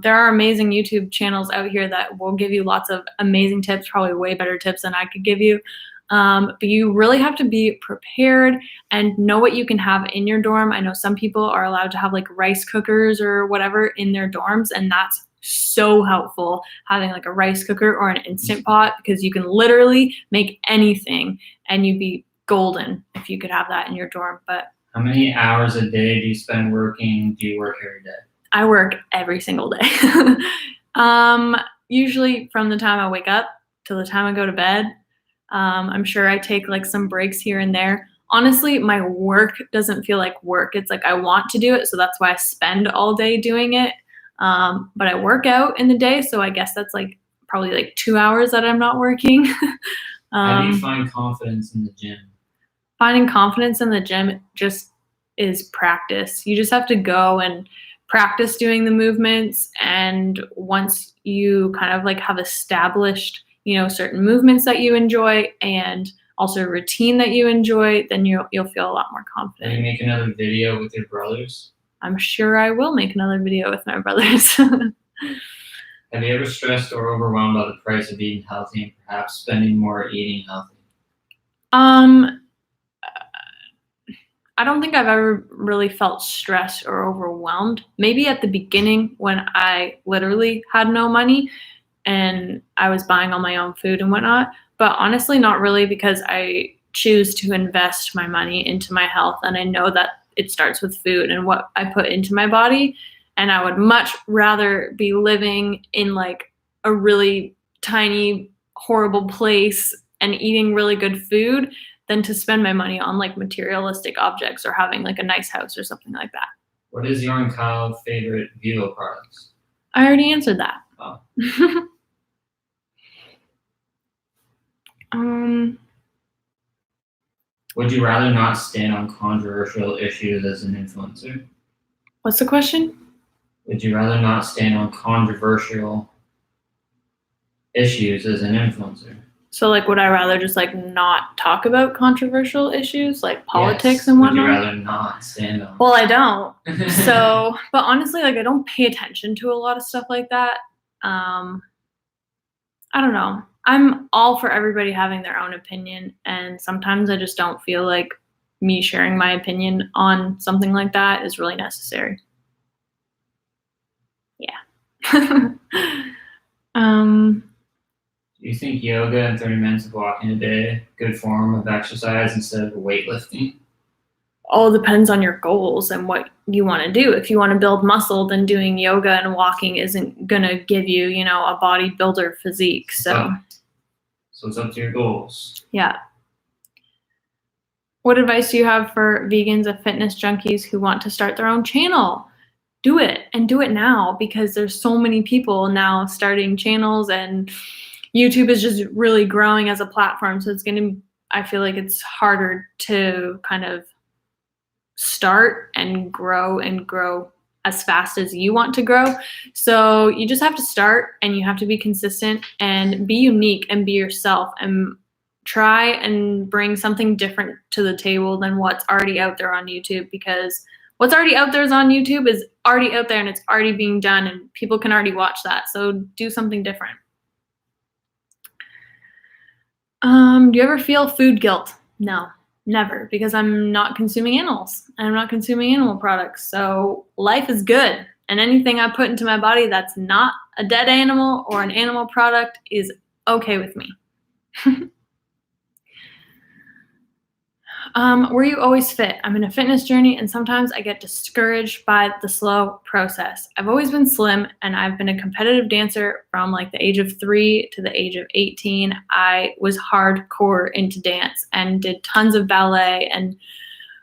There are amazing YouTube channels out here that will give you lots of amazing tips, probably way better tips than I could give you. But you really have to be prepared and know what you can have in your dorm. I know some people are allowed to have like rice cookers or whatever in their dorms, and that's so helpful having like a rice cooker or an Instant Pot, because you can literally make anything and you'd be golden if you could have that in your dorm. But How many hours a day do you spend working? Do you work every day? I work every single day. Usually from the time I wake up till the time I go to bed. I'm sure I take like some breaks here and there. Honestly, my work doesn't feel like work. It's like I want to do it, so that's why I spend all day doing it. But I work out in the day, so I guess that's like probably like 2 hours that I'm not working. How do you find confidence in the gym? Finding confidence in the gym just is practice. You just have to go and practice doing the movements, and once you kind of like have established, certain movements that you enjoy and also a routine that you enjoy, then you'll feel a lot more Will confident. you make another video with your brothers? I'm sure I will make another video with my brothers. Have you ever stressed or overwhelmed by the price of eating healthy and perhaps spending more eating healthy? I don't think I've ever really felt stressed or overwhelmed. Maybe at the beginning when I literally had no money and I was buying all my own food and whatnot, but honestly not really, because I choose to invest my money into my health, and I know that it starts with food and what I put into my body, and I would much rather be living in like a really tiny, horrible place and eating really good food than to spend my money on like materialistic objects or having like a nice house or something like that. What is your and Kyle's favorite Viva products? I already answered that. Oh. Would you rather not stand on controversial issues as an influencer? What's the question? Would you rather not stand on controversial issues as an influencer? So like, would I rather just like not talk about controversial issues like politics Yes. and Would whatnot? you rather not stand on? Well, I don't. So, but honestly, like I don't pay attention to a lot of stuff like that. I don't know. I'm all for everybody having their own opinion, and sometimes I just don't feel like me sharing my opinion on something like that is really necessary. Yeah. Do you think yoga and 30 minutes of walking a day good form of exercise instead of weightlifting? All depends on your goals and what you want to do. If you want to build muscle, then doing yoga and walking isn't going to give you, a bodybuilder physique. So it's up to your goals. Yeah. What advice do you have for vegans and fitness junkies who want to start their own channel? Do it, and do it now, because there's so many people now starting channels, and YouTube is just really growing as a platform. So I feel like it's harder to kind of start and grow as fast as you want to grow. So you just have to start, and you have to be consistent and be unique and be yourself and try and bring something different to the table than what's already out there on YouTube, because what's already out there is on YouTube is already out there and it's already being done and people can already watch that. So do something different. Do you ever feel food guilt? No, never, because I'm not consuming animals. I'm not consuming animal products. So life is good. And anything I put into my body that's not a dead animal or an animal product is okay with me. Were you always fit? I'm in a fitness journey, and sometimes I get discouraged by the slow process. I've always been slim, and I've been a competitive dancer from like the age of 3 to the age of 18. I was hardcore into dance and did tons of ballet and,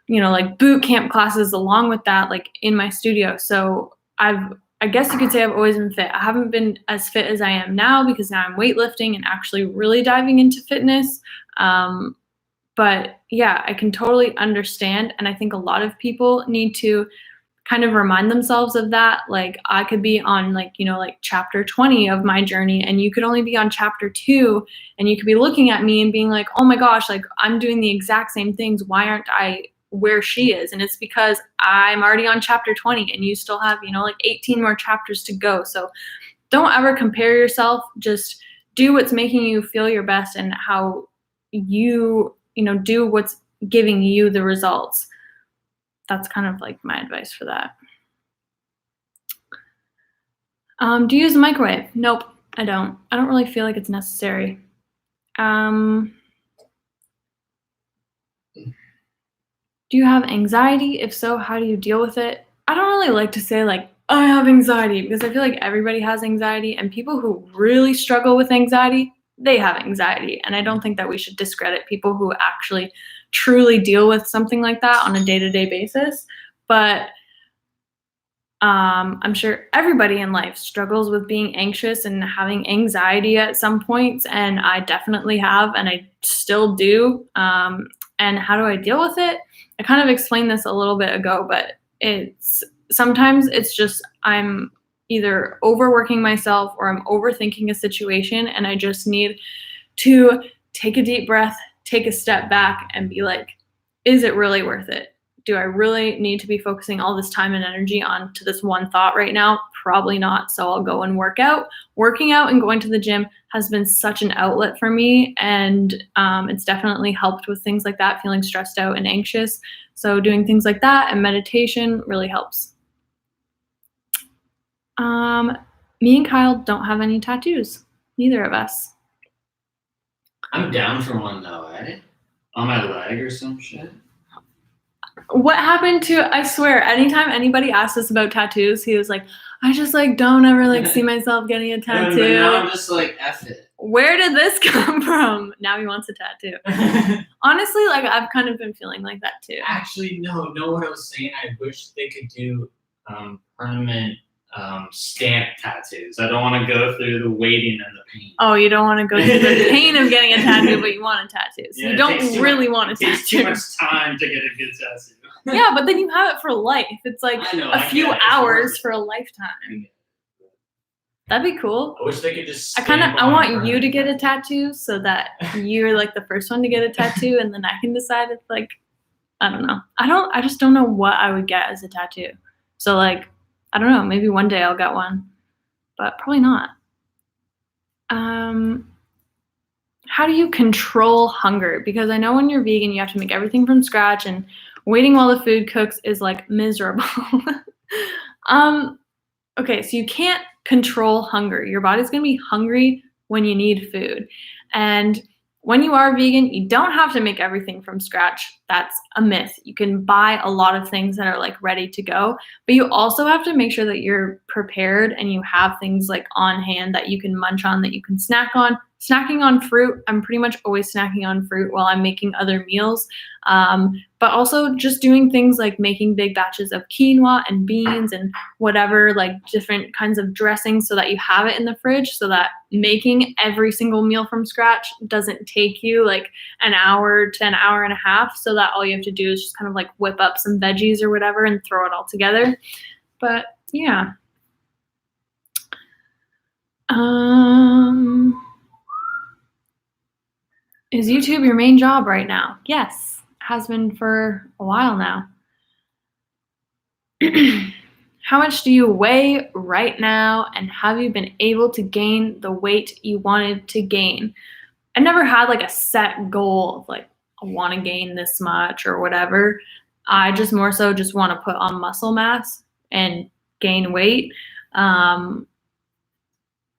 like boot camp classes along with that, like in my studio. So I guess you could say I've always been fit. I haven't been as fit as I am now, because now I'm weightlifting and actually really diving into fitness. But yeah, I can totally understand. And I think a lot of people need to kind of remind themselves of that. Like I could be on like chapter 20 of my journey, and you could only be on chapter 2, and you could be looking at me and being like, oh my gosh, like I'm doing the exact same things. Why aren't I where she is? And it's because I'm already on chapter 20 and you still have, like 18 more chapters to go. So don't ever compare yourself. Just do what's making you feel your best and how you do what's giving you the results. That's kind of like my advice for that. Do you use a microwave? Nope, I don't. I don't really feel like it's necessary. Do you have anxiety? If so, how do you deal with it? I don't really like to say like, I have anxiety, because I feel like everybody has anxiety, and people who really struggle with anxiety, they have anxiety. And I don't think that we should discredit people who actually truly deal with something like that on a day-to-day basis. But I'm sure everybody in life struggles with being anxious and having anxiety at some points, and I definitely have, and I still do. And how do I deal with it? I kind of explained this a little bit ago, but sometimes it's just I'm either overworking myself or I'm overthinking a situation, and I just need to take a deep breath, take a step back, and be like, is it really worth it? Do I really need to be focusing all this time and energy onto this one thought right now? Probably not. So I'll go and work out. Working out and going to the gym has been such an outlet for me, and it's definitely helped with things like that, feeling stressed out and anxious. So doing things like that and meditation really helps. Me and Kyle don't have any tattoos. Neither of us. I'm down for one though, eh? On my leg or some shit. What happened to, I swear, anytime anybody asked us about tattoos, he was like, I just like don't ever like see myself getting a tattoo. But now I'm just like, F it. Where did this come from? Now he wants a tattoo. Honestly, like I've kind of been feeling like that too. Actually, no, what I was saying, I wish they could do permanent stamp tattoos. I don't want to go through the waiting and the pain. Oh, you don't want to go through the pain of getting a tattoo, but you want a tattoo. So Yeah, you don't really want a tattoo. It takes tattoo. too much time to get a good tattoo. Yeah, but then you have it for life. It's like I know, a I few get it. hours for a lifetime. That'd be cool. I wish they could just. I want you to get a tattoo so that you're like the first one to get a tattoo, and then I can decide if like, I don't know. I just don't know what I would get as a tattoo. So like, I don't know, maybe one day I'll get one, but probably not. How do you control hunger? Because I know when you're vegan, you have to make everything from scratch, and waiting while the food cooks is like miserable. Okay, so you can't control hunger. Your body's gonna be hungry when you need food. And when you are vegan, you don't have to make everything from scratch. That's a myth. You can buy a lot of things that are like ready to go, but you also have to make sure that you're prepared and you have things like on hand that you can munch on, that you can snack on. Snacking on fruit, I'm pretty much always snacking on fruit while I'm making other meals. But also just doing things like making big batches of quinoa and beans and whatever, like different kinds of dressings so that you have it in the fridge, so that making every single meal from scratch doesn't take you like an hour to an hour and a half, so that all you have to do is just kind of like whip up some veggies or whatever and throw it all together. But yeah. Is YouTube your main job right now? Yes, has been for a while now. How much do you weigh right now, and have you been able to gain the weight you wanted to gain? I never had like a set goal of like, I want to gain this much or whatever. I just more so just want to put on muscle mass and gain weight.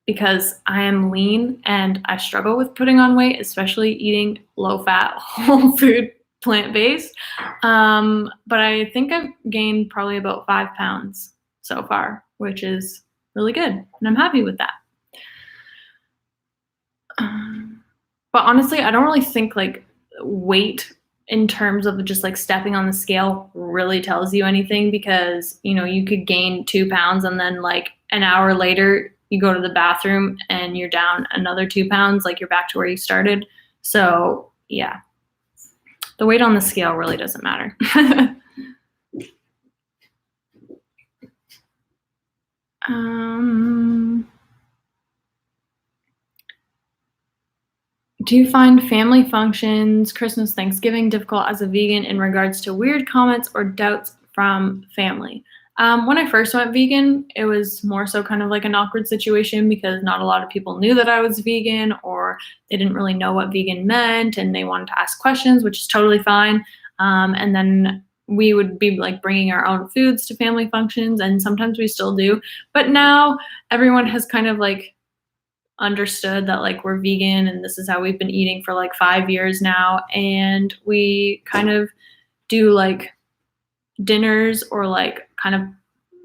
Because I am lean and I struggle with putting on weight, especially eating low-fat, whole food, plant-based. But I think I've gained probably about 5 pounds so far, which is really good, and I'm happy with that. But honestly, I don't really think like weight in terms of just like stepping on the scale really tells you anything, because, you know, you could gain 2 pounds and then like an hour later, you go to the bathroom and you're down another 2 pounds, like you're back to where you started. So yeah, the weight on the scale really doesn't matter. Do you find family functions, Christmas, Thanksgiving difficult as a vegan in regards to weird comments or doubts from family? When I first went vegan, it was more so kind of like an awkward situation because not a lot of people knew that I was vegan, or they didn't really know what vegan meant and they wanted to ask questions, which is totally fine. And then we would be like bringing our own foods to family functions, and sometimes we still do. But now everyone has kind of like understood that like we're vegan and this is how we've been eating for like 5 years now, and we kind of do like dinners or like kind of,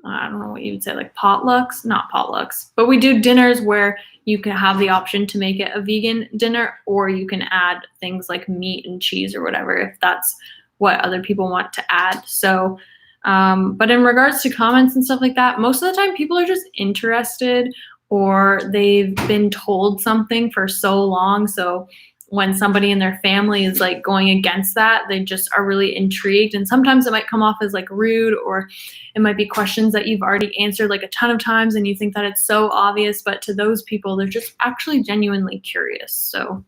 I don't know what you would say, like potlucks, not potlucks, but we do dinners where you can have the option to make it a vegan dinner, or you can add things like meat and cheese or whatever if that's what other people want to add. So but in regards to comments and stuff like that, most of the time people are just interested, or they've been told something for so long. So when somebody in their family is like going against that, they just are really intrigued. And sometimes it might come off as like rude, or it might be questions that you've already answered like a ton of times and you think that it's so obvious, but to those people, they're just actually genuinely curious. So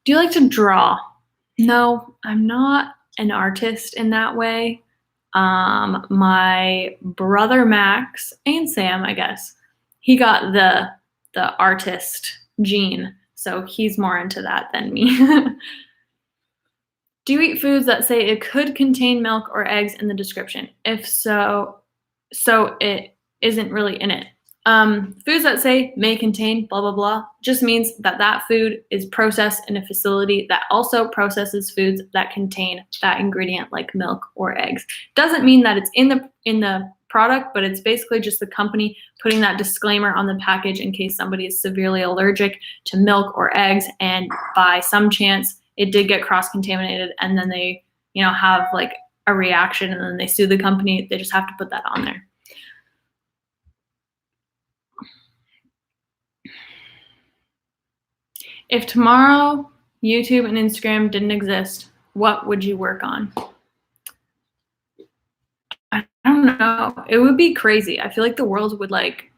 do you like to draw? No, I'm not an artist in that way. My brother Max and Sam, I guess, he got the artist gene, so he's more into that than me. Do you eat foods that say it could contain milk or eggs in the description? If so it isn't really in it. Foods that say may contain blah, blah, blah just means that that food is processed in a facility that also processes foods that contain that ingredient like milk or eggs. Doesn't mean that it's in the product, but it's basically just the company putting that disclaimer on the package in case somebody is severely allergic to milk or eggs, and by some chance it did get cross-contaminated, and then they, have like a reaction and then they sue the company. They just have to put that on there. If tomorrow YouTube and Instagram didn't exist, what would you work on? I don't know. It would be crazy. I feel like the world would like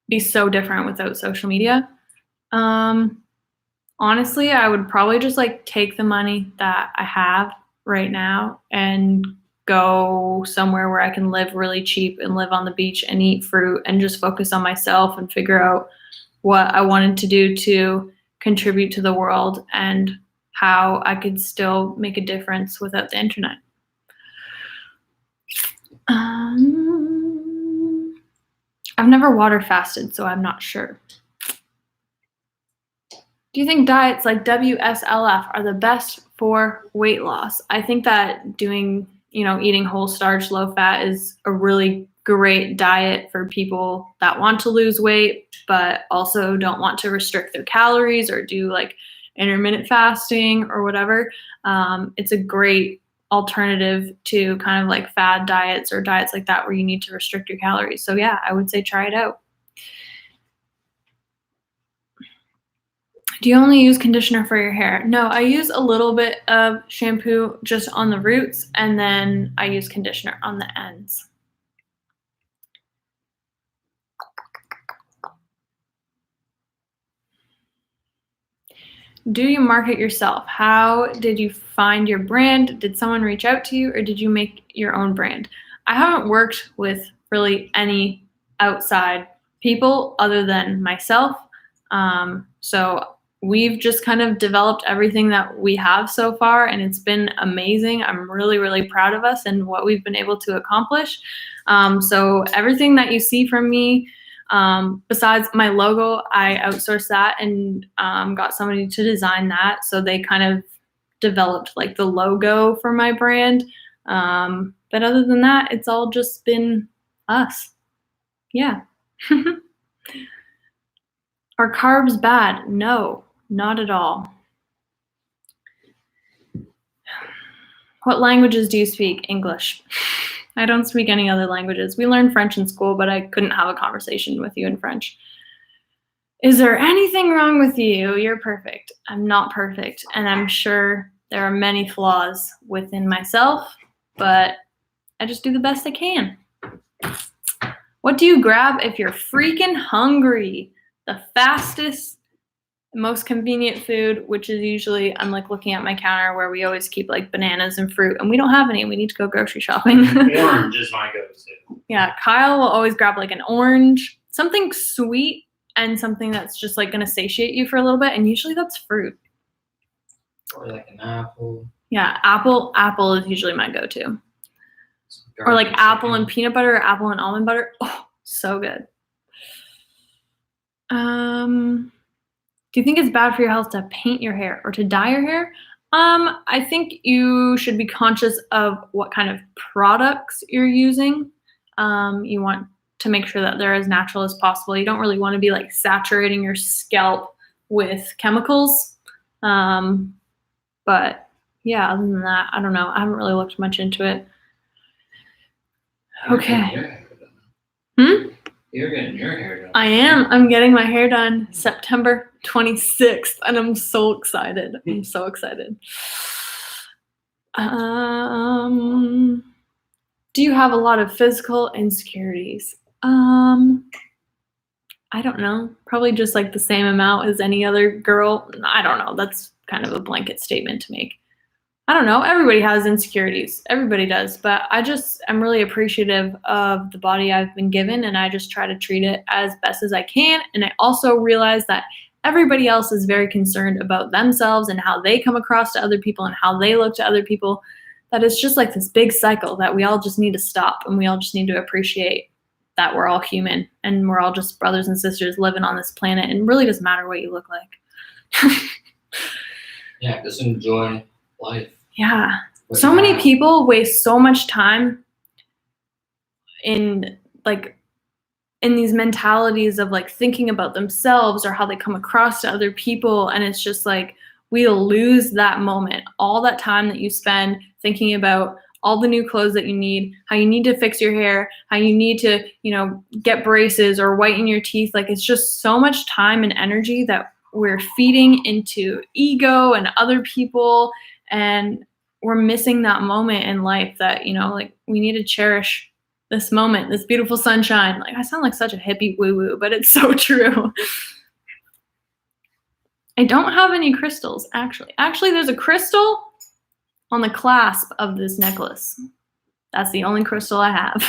be so different without social media. Honestly, I would probably just like take the money that I have right now and go somewhere where I can live really cheap and live on the beach and eat fruit and just focus on myself and figure out what I wanted to do to contribute to the world and how I could still make a difference without the internet. I've never water fasted, so I'm not sure. Do you think diets like WSLF are the best for weight loss? I think that doing, eating whole starch, low fat is a really great diet for people that want to lose weight, but also don't want to restrict their calories or do like intermittent fasting or whatever. It's a great alternative to kind of like fad diets or diets like that where you need to restrict your calories. So yeah, I would say try it out. Do you only use conditioner for your hair? No, I use a little bit of shampoo just on the roots, and then I use conditioner on the ends. Do you market yourself? How did you find your brand? Did someone reach out to you, or did you make your own brand? I haven't worked with really any outside people other than myself. So we've just kind of developed everything that we have so far, and it's been amazing. I'm really, really proud of us and what we've been able to accomplish. So everything that you see from me, besides my logo, I outsourced that and got somebody to design that. So they kind of developed like the logo for my brand. But other than that, it's all just been us. Yeah. Are carbs bad? No, not at all. What languages do you speak? English. I don't speak any other languages. We learned French in school, but I couldn't have a conversation with you in French. Is there anything wrong with you? You're perfect. I'm not perfect, and I'm sure there are many flaws within myself, but I just do the best I can. What do you grab if you're freaking hungry? The fastest, most convenient food, which is usually, I'm like looking at my counter where we always keep like bananas and fruit, and we don't have any. We need to go grocery shopping. Orange is my go-to. Yeah, Kyle will always grab like an orange, something sweet, and something that's just like going to satiate you for a little bit, and usually that's fruit. Or like an apple. Yeah, apple is usually my go-to. Or like apple and peanut butter or apple and almond butter. Oh, so good. Do you think it's bad for your health to paint your hair or to dye your hair? I think you should be conscious of what kind of products you're using. You want to make sure that they're as natural as possible. You don't really want to be like saturating your scalp with chemicals. But yeah, other than that, I don't know. I haven't really looked much into it. Okay. You're getting your hair done. I am. I'm getting my hair done September 26th, and I'm so excited. I'm so excited. Do you have a lot of physical insecurities? I don't know. Probably just like the same amount as any other girl. I don't know. That's kind of a blanket statement to make. I don't know. Everybody has insecurities. Everybody does. But I'm really appreciative of the body I've been given, and I just try to treat it as best as I can. And I also realize that everybody else is very concerned about themselves and how they come across to other people and how they look to other people. That it's just like this big cycle that we all just need to stop, and we all just need to appreciate that we're all human and we're all just brothers and sisters living on this planet, and it really doesn't matter what you look like. Yeah, just enjoy life. Yeah. So many people waste so much time in these mentalities of like thinking about themselves or how they come across to other people, and it's just like we'll lose that moment, all that time that you spend thinking about all the new clothes that you need, how you need to fix your hair, how you need to, get braces or whiten your teeth. Like, it's just so much time and energy that we're feeding into ego and other people, and we're missing that moment in life that, we need to cherish this moment, this beautiful sunshine. Like, I sound like such a hippie woo-woo, but it's so true. I don't have any crystals, actually. Actually, there's a crystal on the clasp of this necklace. That's the only crystal I have.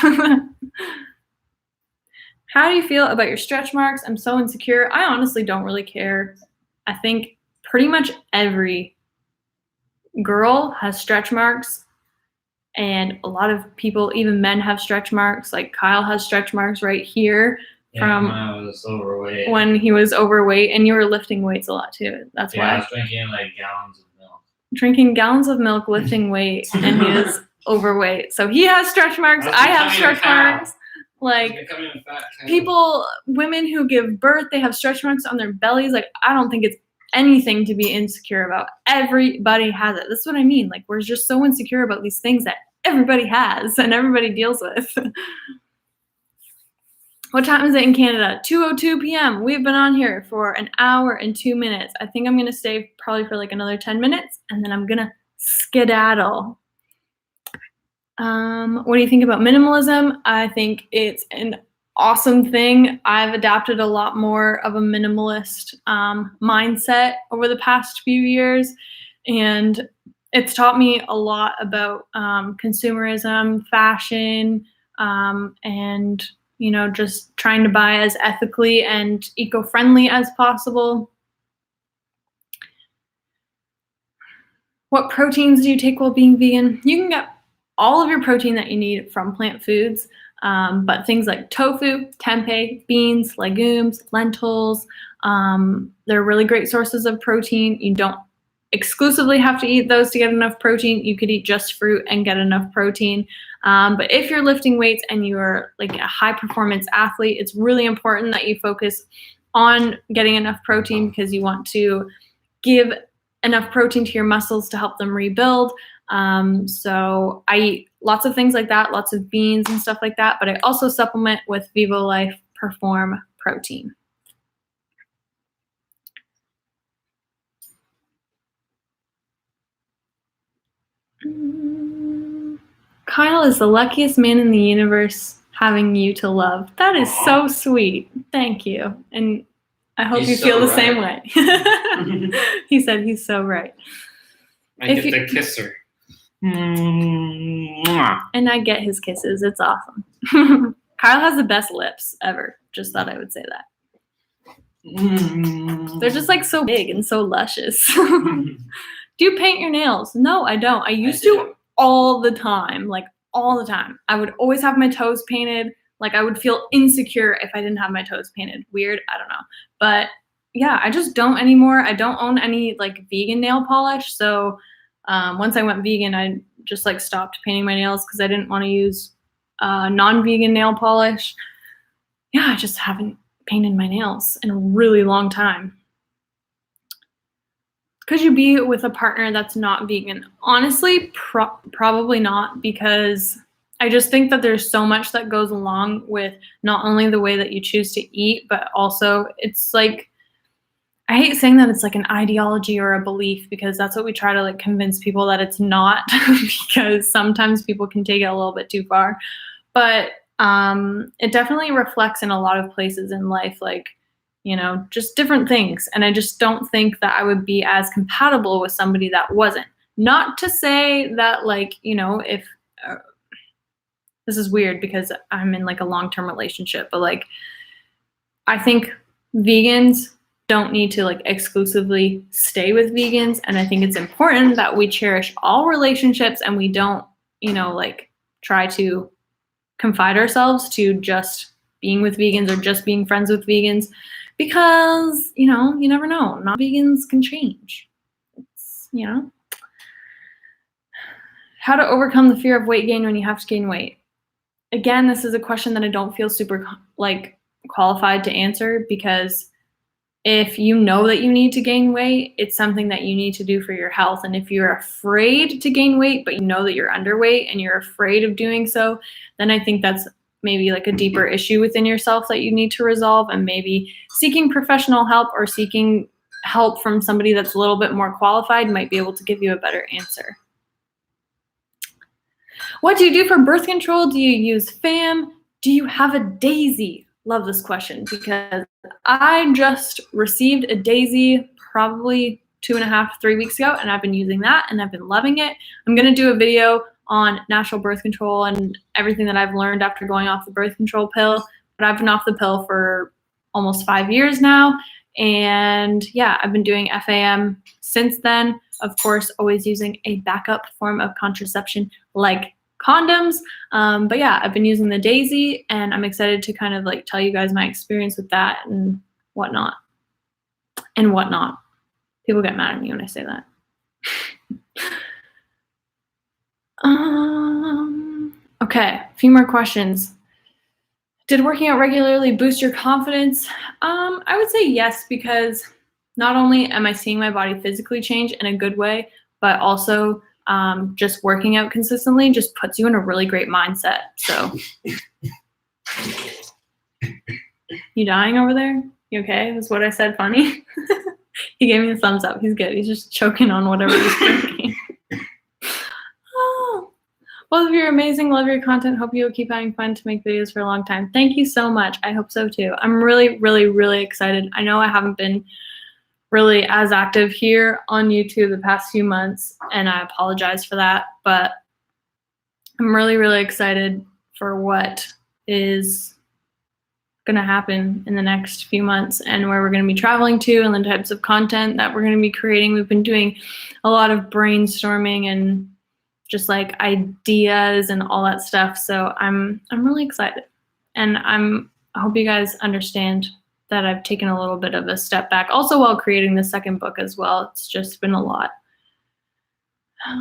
How do you feel about your stretch marks? I'm so insecure. I honestly don't really care. I think pretty much every girl has stretch marks, and a lot of people, even men, have stretch marks. Like Kyle has stretch marks right here from when I was overweight. When he was overweight, and you were lifting weights a lot too. That's why. I was drinking like gallons of milk. Drinking gallons of milk, lifting weight, and he is overweight. So he has stretch marks. I have stretch marks. Like, people, women who give birth, they have stretch marks on their bellies. Like, I don't think it's anything to be insecure about. Everybody has it. That's what I mean. Like, we're just so insecure about these things that everybody has and everybody deals with. What time is it in Canada? 2:02 p.m. We've been on here for an hour and 2 minutes. I think I'm going to stay probably for like another 10 minutes, and then I'm going to skedaddle. What do you think about minimalism? I think it's an awesome thing. I've adapted a lot more of a minimalist mindset over the past few years, and it's taught me a lot about consumerism, fashion, and just trying to buy as ethically and eco-friendly as possible. What proteins do you take while being vegan? You can get all of your protein that you need from plant foods, but things like tofu, tempeh, beans, legumes, lentils, they're really great sources of protein. You don't exclusively have to eat those to get enough protein. You could eat just fruit and get enough protein. But if you're lifting weights and you're like a high performance athlete, it's really important that you focus on getting enough protein, because you want to give enough protein to your muscles to help them rebuild. So I eat lots of things like that, lots of beans and stuff like that, but I also supplement with Viva Life Perform protein. Kyle is the luckiest man in the universe having you to love. That is so sweet. Thank you. And I hope you feel the same way. He said he's so right. I get to kiss her. And I get his kisses. It's awesome. Kyle has the best lips ever. Just thought I would say that. They're just like so big and so luscious. Do you paint your nails? No, I don't. I used to all the time, like all the time. I would always have my toes painted. Like I would feel insecure if I didn't have my toes painted. Weird, I don't know. But yeah, I just don't anymore. I don't own any like vegan nail polish. So once I went vegan, I just like stopped painting my nails because I didn't want to use non-vegan nail polish. Yeah, I just haven't painted my nails in a really long time. Could you be with a partner that's not vegan? Honestly, probably not, because I just think that there's so much that goes along with not only the way that you choose to eat, but also it's like, I hate saying that it's like an ideology or a belief, because that's what we try to like convince people that it's not, because sometimes people can take it a little bit too far. But it definitely reflects in a lot of places in life, like, you know, just different things. And I just don't think that I would be as compatible with somebody that wasn't. Not to say that, like, you know, if this is weird because I'm in like a long-term relationship, but like, I think vegans don't need to like exclusively stay with vegans. And I think it's important that we cherish all relationships and we don't, you know, like try to confine ourselves to just being with vegans or just being friends with vegans, because, you know, you never know. Not vegans can change. It's, you know. How to overcome the fear of weight gain when you have to gain weight. Again, this is a question that I don't feel super like qualified to answer, because if you know that you need to gain weight, it's something that you need to do for your health. And if you're afraid to gain weight, but you know that you're underweight and you're afraid of doing so, then I think that's maybe like a deeper issue within yourself that you need to resolve, and maybe seeking professional help or seeking help from somebody that's a little bit more qualified might be able to give you a better answer. What do you do for birth control? Do you use FAM? Do you have a daisy? Love this question, because I just received a daisy probably 2.5, 3 weeks ago, and I've been using that and I've been loving it. I'm going to do a video on natural birth control and everything that I've learned after going off the birth control pill. But I've been off the pill for almost 5 years now. And yeah, I've been doing FAM since then. Of course, always using a backup form of contraception like condoms. But yeah, I've been using the daisy, and I'm excited to kind of like tell you guys my experience with that and whatnot. And whatnot. People get mad at me when I say that. Okay, a few more questions. Did working out regularly boost your confidence? I would say yes, because not only am I seeing my body physically change in a good way, but also just working out consistently just puts you in a really great mindset. So, you dying over there? You okay? Is what I said funny? He gave me a thumbs up. He's good. He's just choking on whatever he's drinking. Oh. Both of you are amazing. Love your content. Hope you'll keep having fun to make videos for a long time. Thank you so much. I hope so too. I'm really, really, really excited. I know I haven't been really as active here on YouTube the past few months, and I apologize for that, but I'm really, really excited for what is going to happen in the next few months and where we're going to be traveling to and the types of content that we're going to be creating. We've been doing a lot of brainstorming and just like ideas and all that stuff. So I'm really excited, and I hope you guys understand that I've taken a little bit of a step back also while creating the second book as well. It's just been a lot. I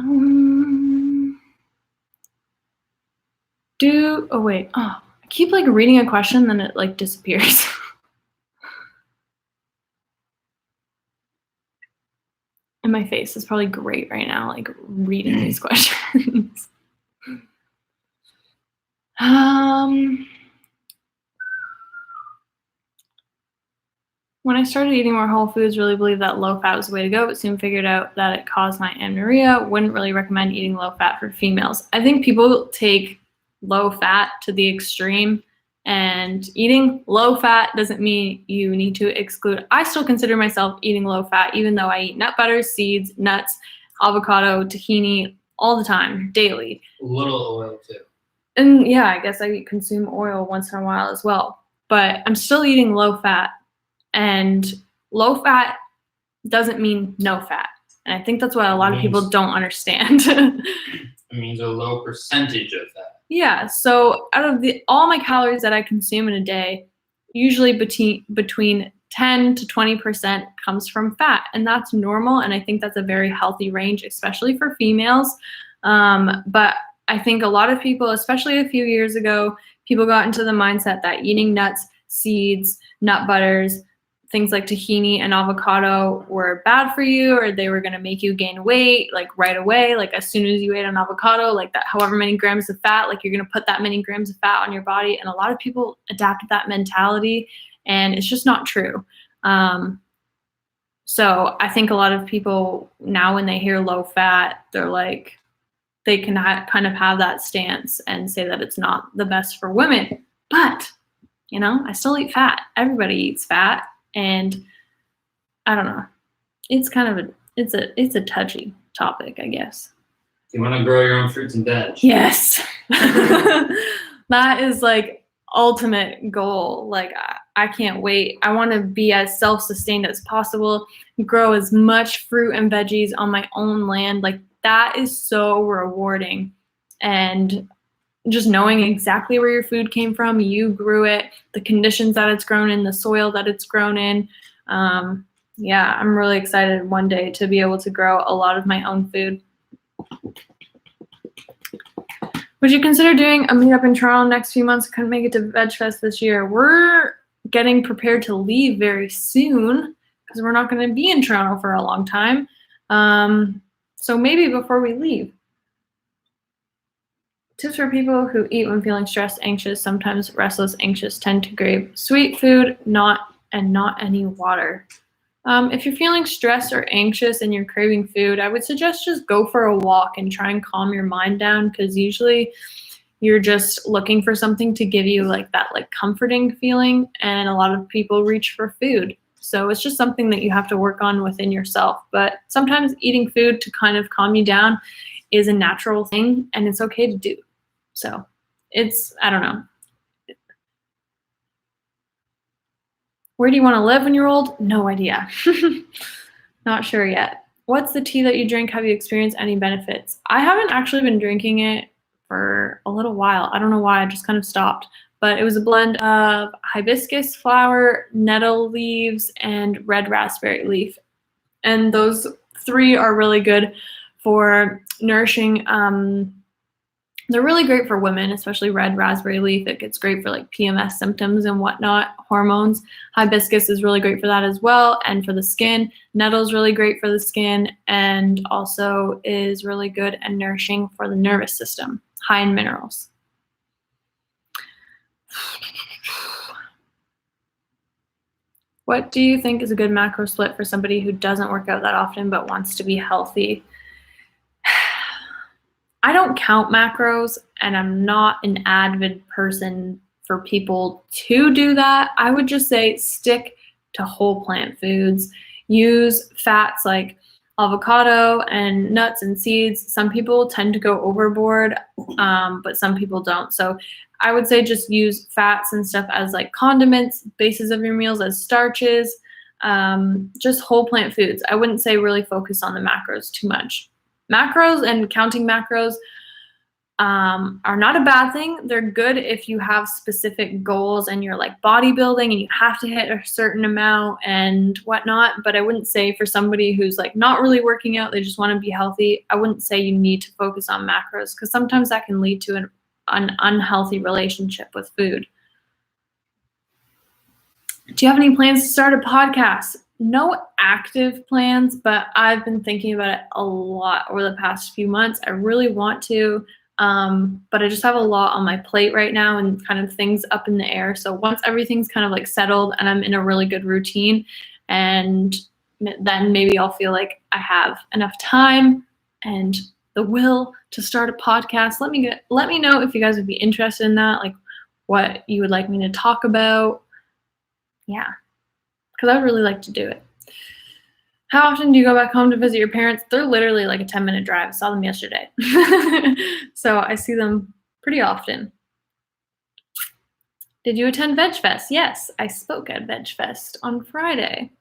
keep like reading a question, then it like disappears. And my face is probably great right now, like reading these questions. When I started eating more whole foods, really believed that low fat was the way to go, but soon figured out that it caused my amenorrhea. Wouldn't really recommend eating low fat for females. I think people take low fat to the extreme, and eating low fat doesn't mean you need to exclude. I still consider myself eating low fat, even though I eat nut butters, seeds, nuts, avocado, tahini all the time, daily. A little oil too. And yeah, I guess I consume oil once in a while as well, but I'm still eating low fat. And low fat doesn't mean no fat. And I think that's what a lot of people don't understand. It means a low percentage of that. Yeah, so out of all my calories that I consume in a day, usually between 10 to 20% comes from fat, and that's normal, and I think that's a very healthy range, especially for females. But I think a lot of people, especially a few years ago, people got into the mindset that eating nuts, seeds, nut butters, things like tahini and avocado were bad for you, or they were going to make you gain weight like right away. Like as soon as you ate an avocado, like that, however many grams of fat, like you're going to put that many grams of fat on your body. And a lot of people adapted that mentality, and it's just not true. So I think a lot of people now, when they hear low fat, they're like, they can kind of have that stance and say that it's not the best for women. But, you know, I still eat fat. Everybody eats fat. And I don't know. It's kind of it's a touchy topic, I guess. You want to grow your own fruits and veg. Yes. That is like ultimate goal. Like I can't wait. I want to be as self-sustained as possible, grow as much fruit and veggies on my own land. Like that is so rewarding. And just knowing exactly where your food came from, you grew it, the conditions that it's grown in, the soil that it's grown in. Yeah, I'm really excited one day to be able to grow a lot of my own food. Would you consider doing a meetup in Toronto next few months? Couldn't make it to Veg Fest this year. We're getting prepared to leave very soon because we're not going to be in Toronto for a long time. So maybe before we leave. Tips for people who eat when feeling stressed, anxious, sometimes restless, anxious, tend to crave sweet food, not any water. If you're feeling stressed or anxious and you're craving food, I would suggest just go for a walk and try and calm your mind down, because usually you're just looking for something to give you like that like comforting feeling, and a lot of people reach for food. So it's just something that you have to work on within yourself. But sometimes eating food to kind of calm you down is a natural thing, and it's okay to do. So it's, I don't know. Where do you want to live when you're old? No idea. Not sure yet. What's the tea that you drink? Have you experienced any benefits? I haven't actually been drinking it for a little while. I don't know why, I just kind of stopped. But it was a blend of hibiscus flower, nettle leaves, and red raspberry leaf. And those three are really good for nourishing. They're really great for women, especially red raspberry leaf. It's great for like PMS symptoms and whatnot, hormones. Hibiscus is really great for that as well, and for the skin. Nettle is really great for the skin, and also is really good and nourishing for the nervous system, high in minerals. What do you think is a good macro split for somebody who doesn't work out that often but wants to be healthy? I don't count macros, and I'm not an avid person for people to do that. I would just say stick to whole plant foods. Use fats like avocado and nuts and seeds. Some people tend to go overboard, but some people don't. So I would say just use fats and stuff as like condiments, bases of your meals as starches, just whole plant foods. I wouldn't say really focus on the macros too much. Macros and counting macros are not a bad thing. They're good if you have specific goals and you're like bodybuilding and you have to hit a certain amount and whatnot. But I wouldn't say for somebody who's like not really working out, they just want to be healthy, I wouldn't say you need to focus on macros, because sometimes that can lead to an unhealthy relationship with food. Do you have any plans to start a podcast? No active plans, but I've been thinking about it a lot over the past few months. I really want to, but I just have a lot on my plate right now and kind of things up in the air. So once everything's kind of like settled and I'm in a really good routine, and then maybe I'll feel like I have enough time and the will to start a podcast. Let me know if you guys would be interested in that, like what you would like me to talk about. Yeah, because I would really like to do it. How often do you go back home to visit your parents? They're literally like a 10-minute drive. I saw them yesterday. So I see them pretty often. Did you attend Veg Fest? Yes, I spoke at Veg Fest on Friday.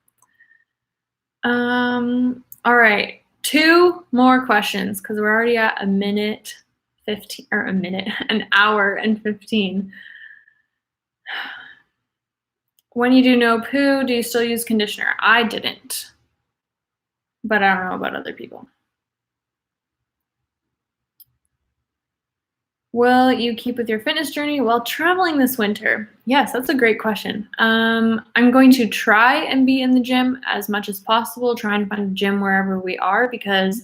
All right. 2 more questions because we're already at an hour and 15. When you do no poo, do you still use conditioner? I didn't, but I don't know about other people. Will you keep with your fitness journey while traveling this winter? Yes, that's a great question. I'm going to try and be in the gym as much as possible, trying to find a gym wherever we are because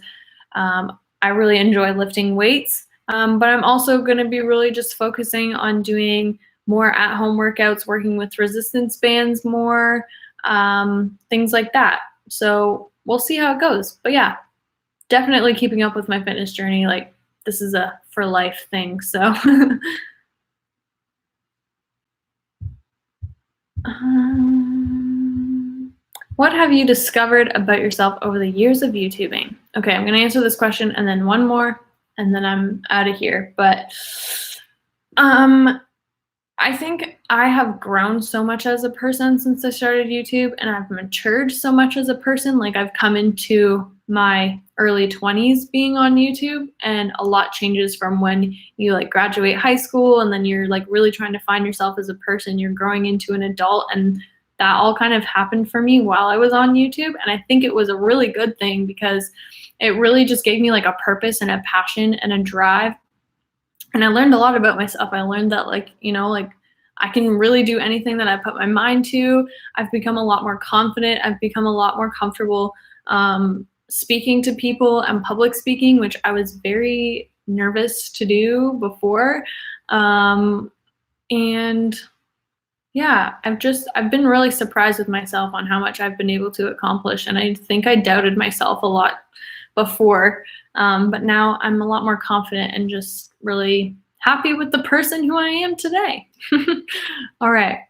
I really enjoy lifting weights. But I'm also going to be really just focusing on doing more at-home workouts, working with resistance bands more, things like that. So we'll see how it goes. But yeah, definitely keeping up with my fitness journey. Like, this is a for life thing, so. What have you discovered about yourself over the years of YouTubing? Okay, I'm gonna answer this question and then one more, and then I'm out of here. But I think I have grown so much as a person since I started YouTube, and I've matured so much as a person. Like, I've come into my early 20s being on YouTube, and a lot changes from when you like graduate high school and then you're like really trying to find yourself as a person. You're growing into an adult, and that all kind of happened for me while I was on YouTube. And I think it was a really good thing because it really just gave me like a purpose and a passion and a drive. And I learned a lot about myself. I learned that like I can really do anything that I put my mind to. I've become a lot more confident. I've become a lot more comfortable speaking to people and public speaking, which I was very nervous to do before. And yeah, I've been really surprised with myself on how much I've been able to accomplish. And I think I doubted myself a lot before, but now I'm a lot more confident and just really happy with the person who I am today. All right.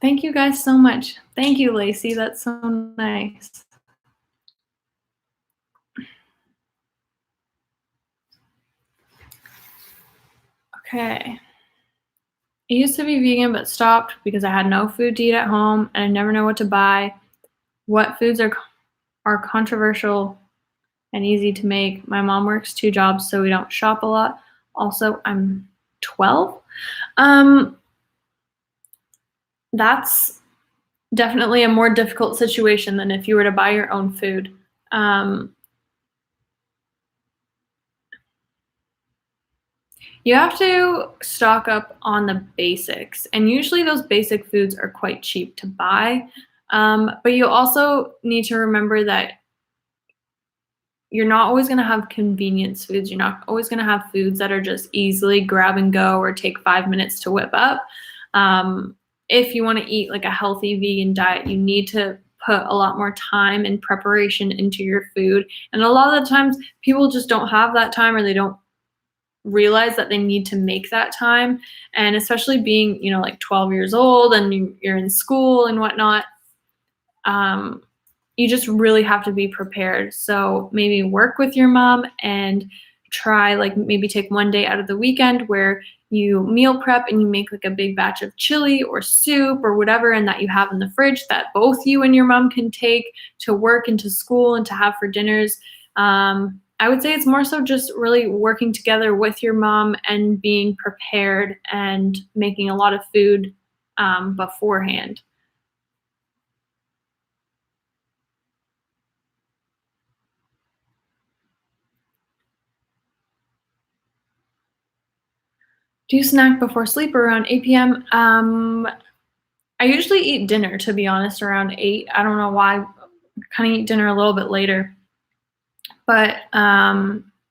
Thank you guys so much. Thank you, Lacey. That's so nice. Okay. I used to be vegan but stopped because I had no food to eat at home and I never know what to buy. What foods are controversial and easy to make? My mom works 2 jobs, so we don't shop a lot. Also, I'm 12. That's definitely a more difficult situation than if you were to buy your own food. You have to stock up on the basics, and usually those basic foods are quite cheap to buy. But you also need to remember that you're not always going to have convenience foods. You're not always going to have foods that are just easily grab and go or take 5 minutes to whip up. If you want to eat like a healthy vegan diet, you need to put a lot more time and preparation into your food. And a lot of the times people just don't have that time, or they don't realize that they need to make that time. And especially being, like 12 years old and you're in school and whatnot, you just really have to be prepared. So maybe work with your mom and try, like, maybe take one day out of the weekend where you meal prep and you make like a big batch of chili or soup or whatever, and that you have in the fridge that both you and your mom can take to work and to school and to have for dinners. I would say it's more so just really working together with your mom and being prepared and making a lot of food beforehand. Do you snack before sleep or around 8 p.m.? I usually eat dinner, to be honest, around 8. I don't know why. I kind of eat dinner a little bit later. But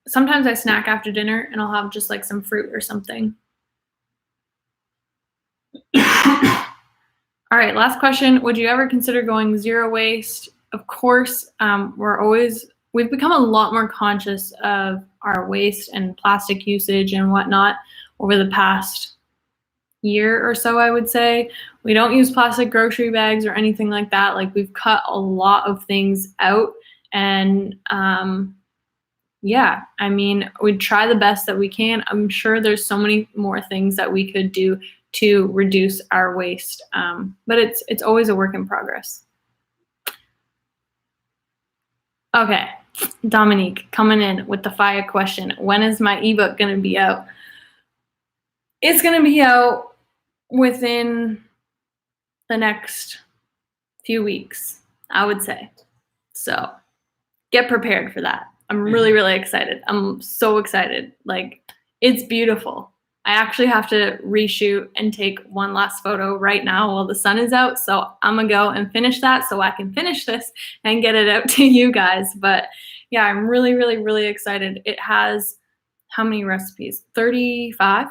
sometimes I snack after dinner and I'll have just like some fruit or something. All right, last question. Would you ever consider going zero waste? Of course, we've become a lot more conscious of our waste and plastic usage and whatnot over the past year or so, I would say. We don't use plastic grocery bags or anything like that. Like, we've cut a lot of things out. And yeah, I mean, we try the best that we can. I'm sure there's so many more things that we could do to reduce our waste, but it's always a work in progress. Okay, Dominique coming in with the fire question. When is my ebook going to be out? It's going to be out within the next few weeks, I would say. So get prepared for that. I'm really, really excited. I'm so excited. Like, it's beautiful. I actually have to reshoot and take one last photo right now while the sun is out. So I'm going to go and finish that so I can finish this and get it out to you guys. But yeah, I'm really, really, really excited. It has how many recipes? 35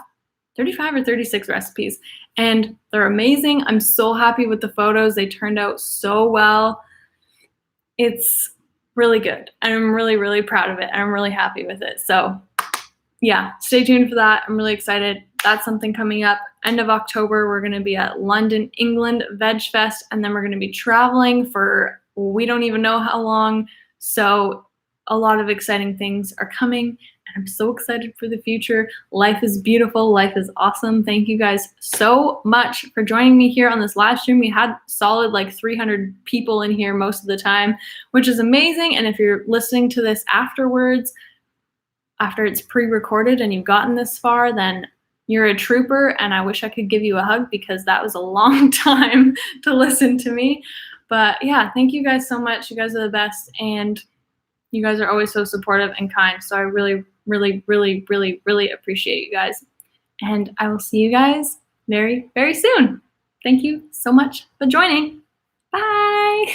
or 36 recipes. And they're amazing. I'm so happy with the photos. They turned out so well. It's really good. I'm really, really proud of it. I'm really happy with it. So yeah, stay tuned for that. I'm really excited. That's something coming up. End of October, we're going to be at London, England, Veg Fest, and then we're going to be traveling for we don't even know how long. So a lot of exciting things are coming, and I'm so excited for the future. Life is beautiful. Life is awesome. Thank you guys so much for joining me here on this live stream. We had solid like 300 people in here most of the time, which is amazing. And if you're listening to this afterwards, after it's pre-recorded and you've gotten this far, then you're a trooper, and I wish I could give you a hug because that was a long time to listen to me. But yeah, thank you guys so much. You guys are the best, and you guys are always so supportive and kind. So I really, really, really, really, really appreciate you guys. And I will see you guys very, very soon. Thank you so much for joining. Bye.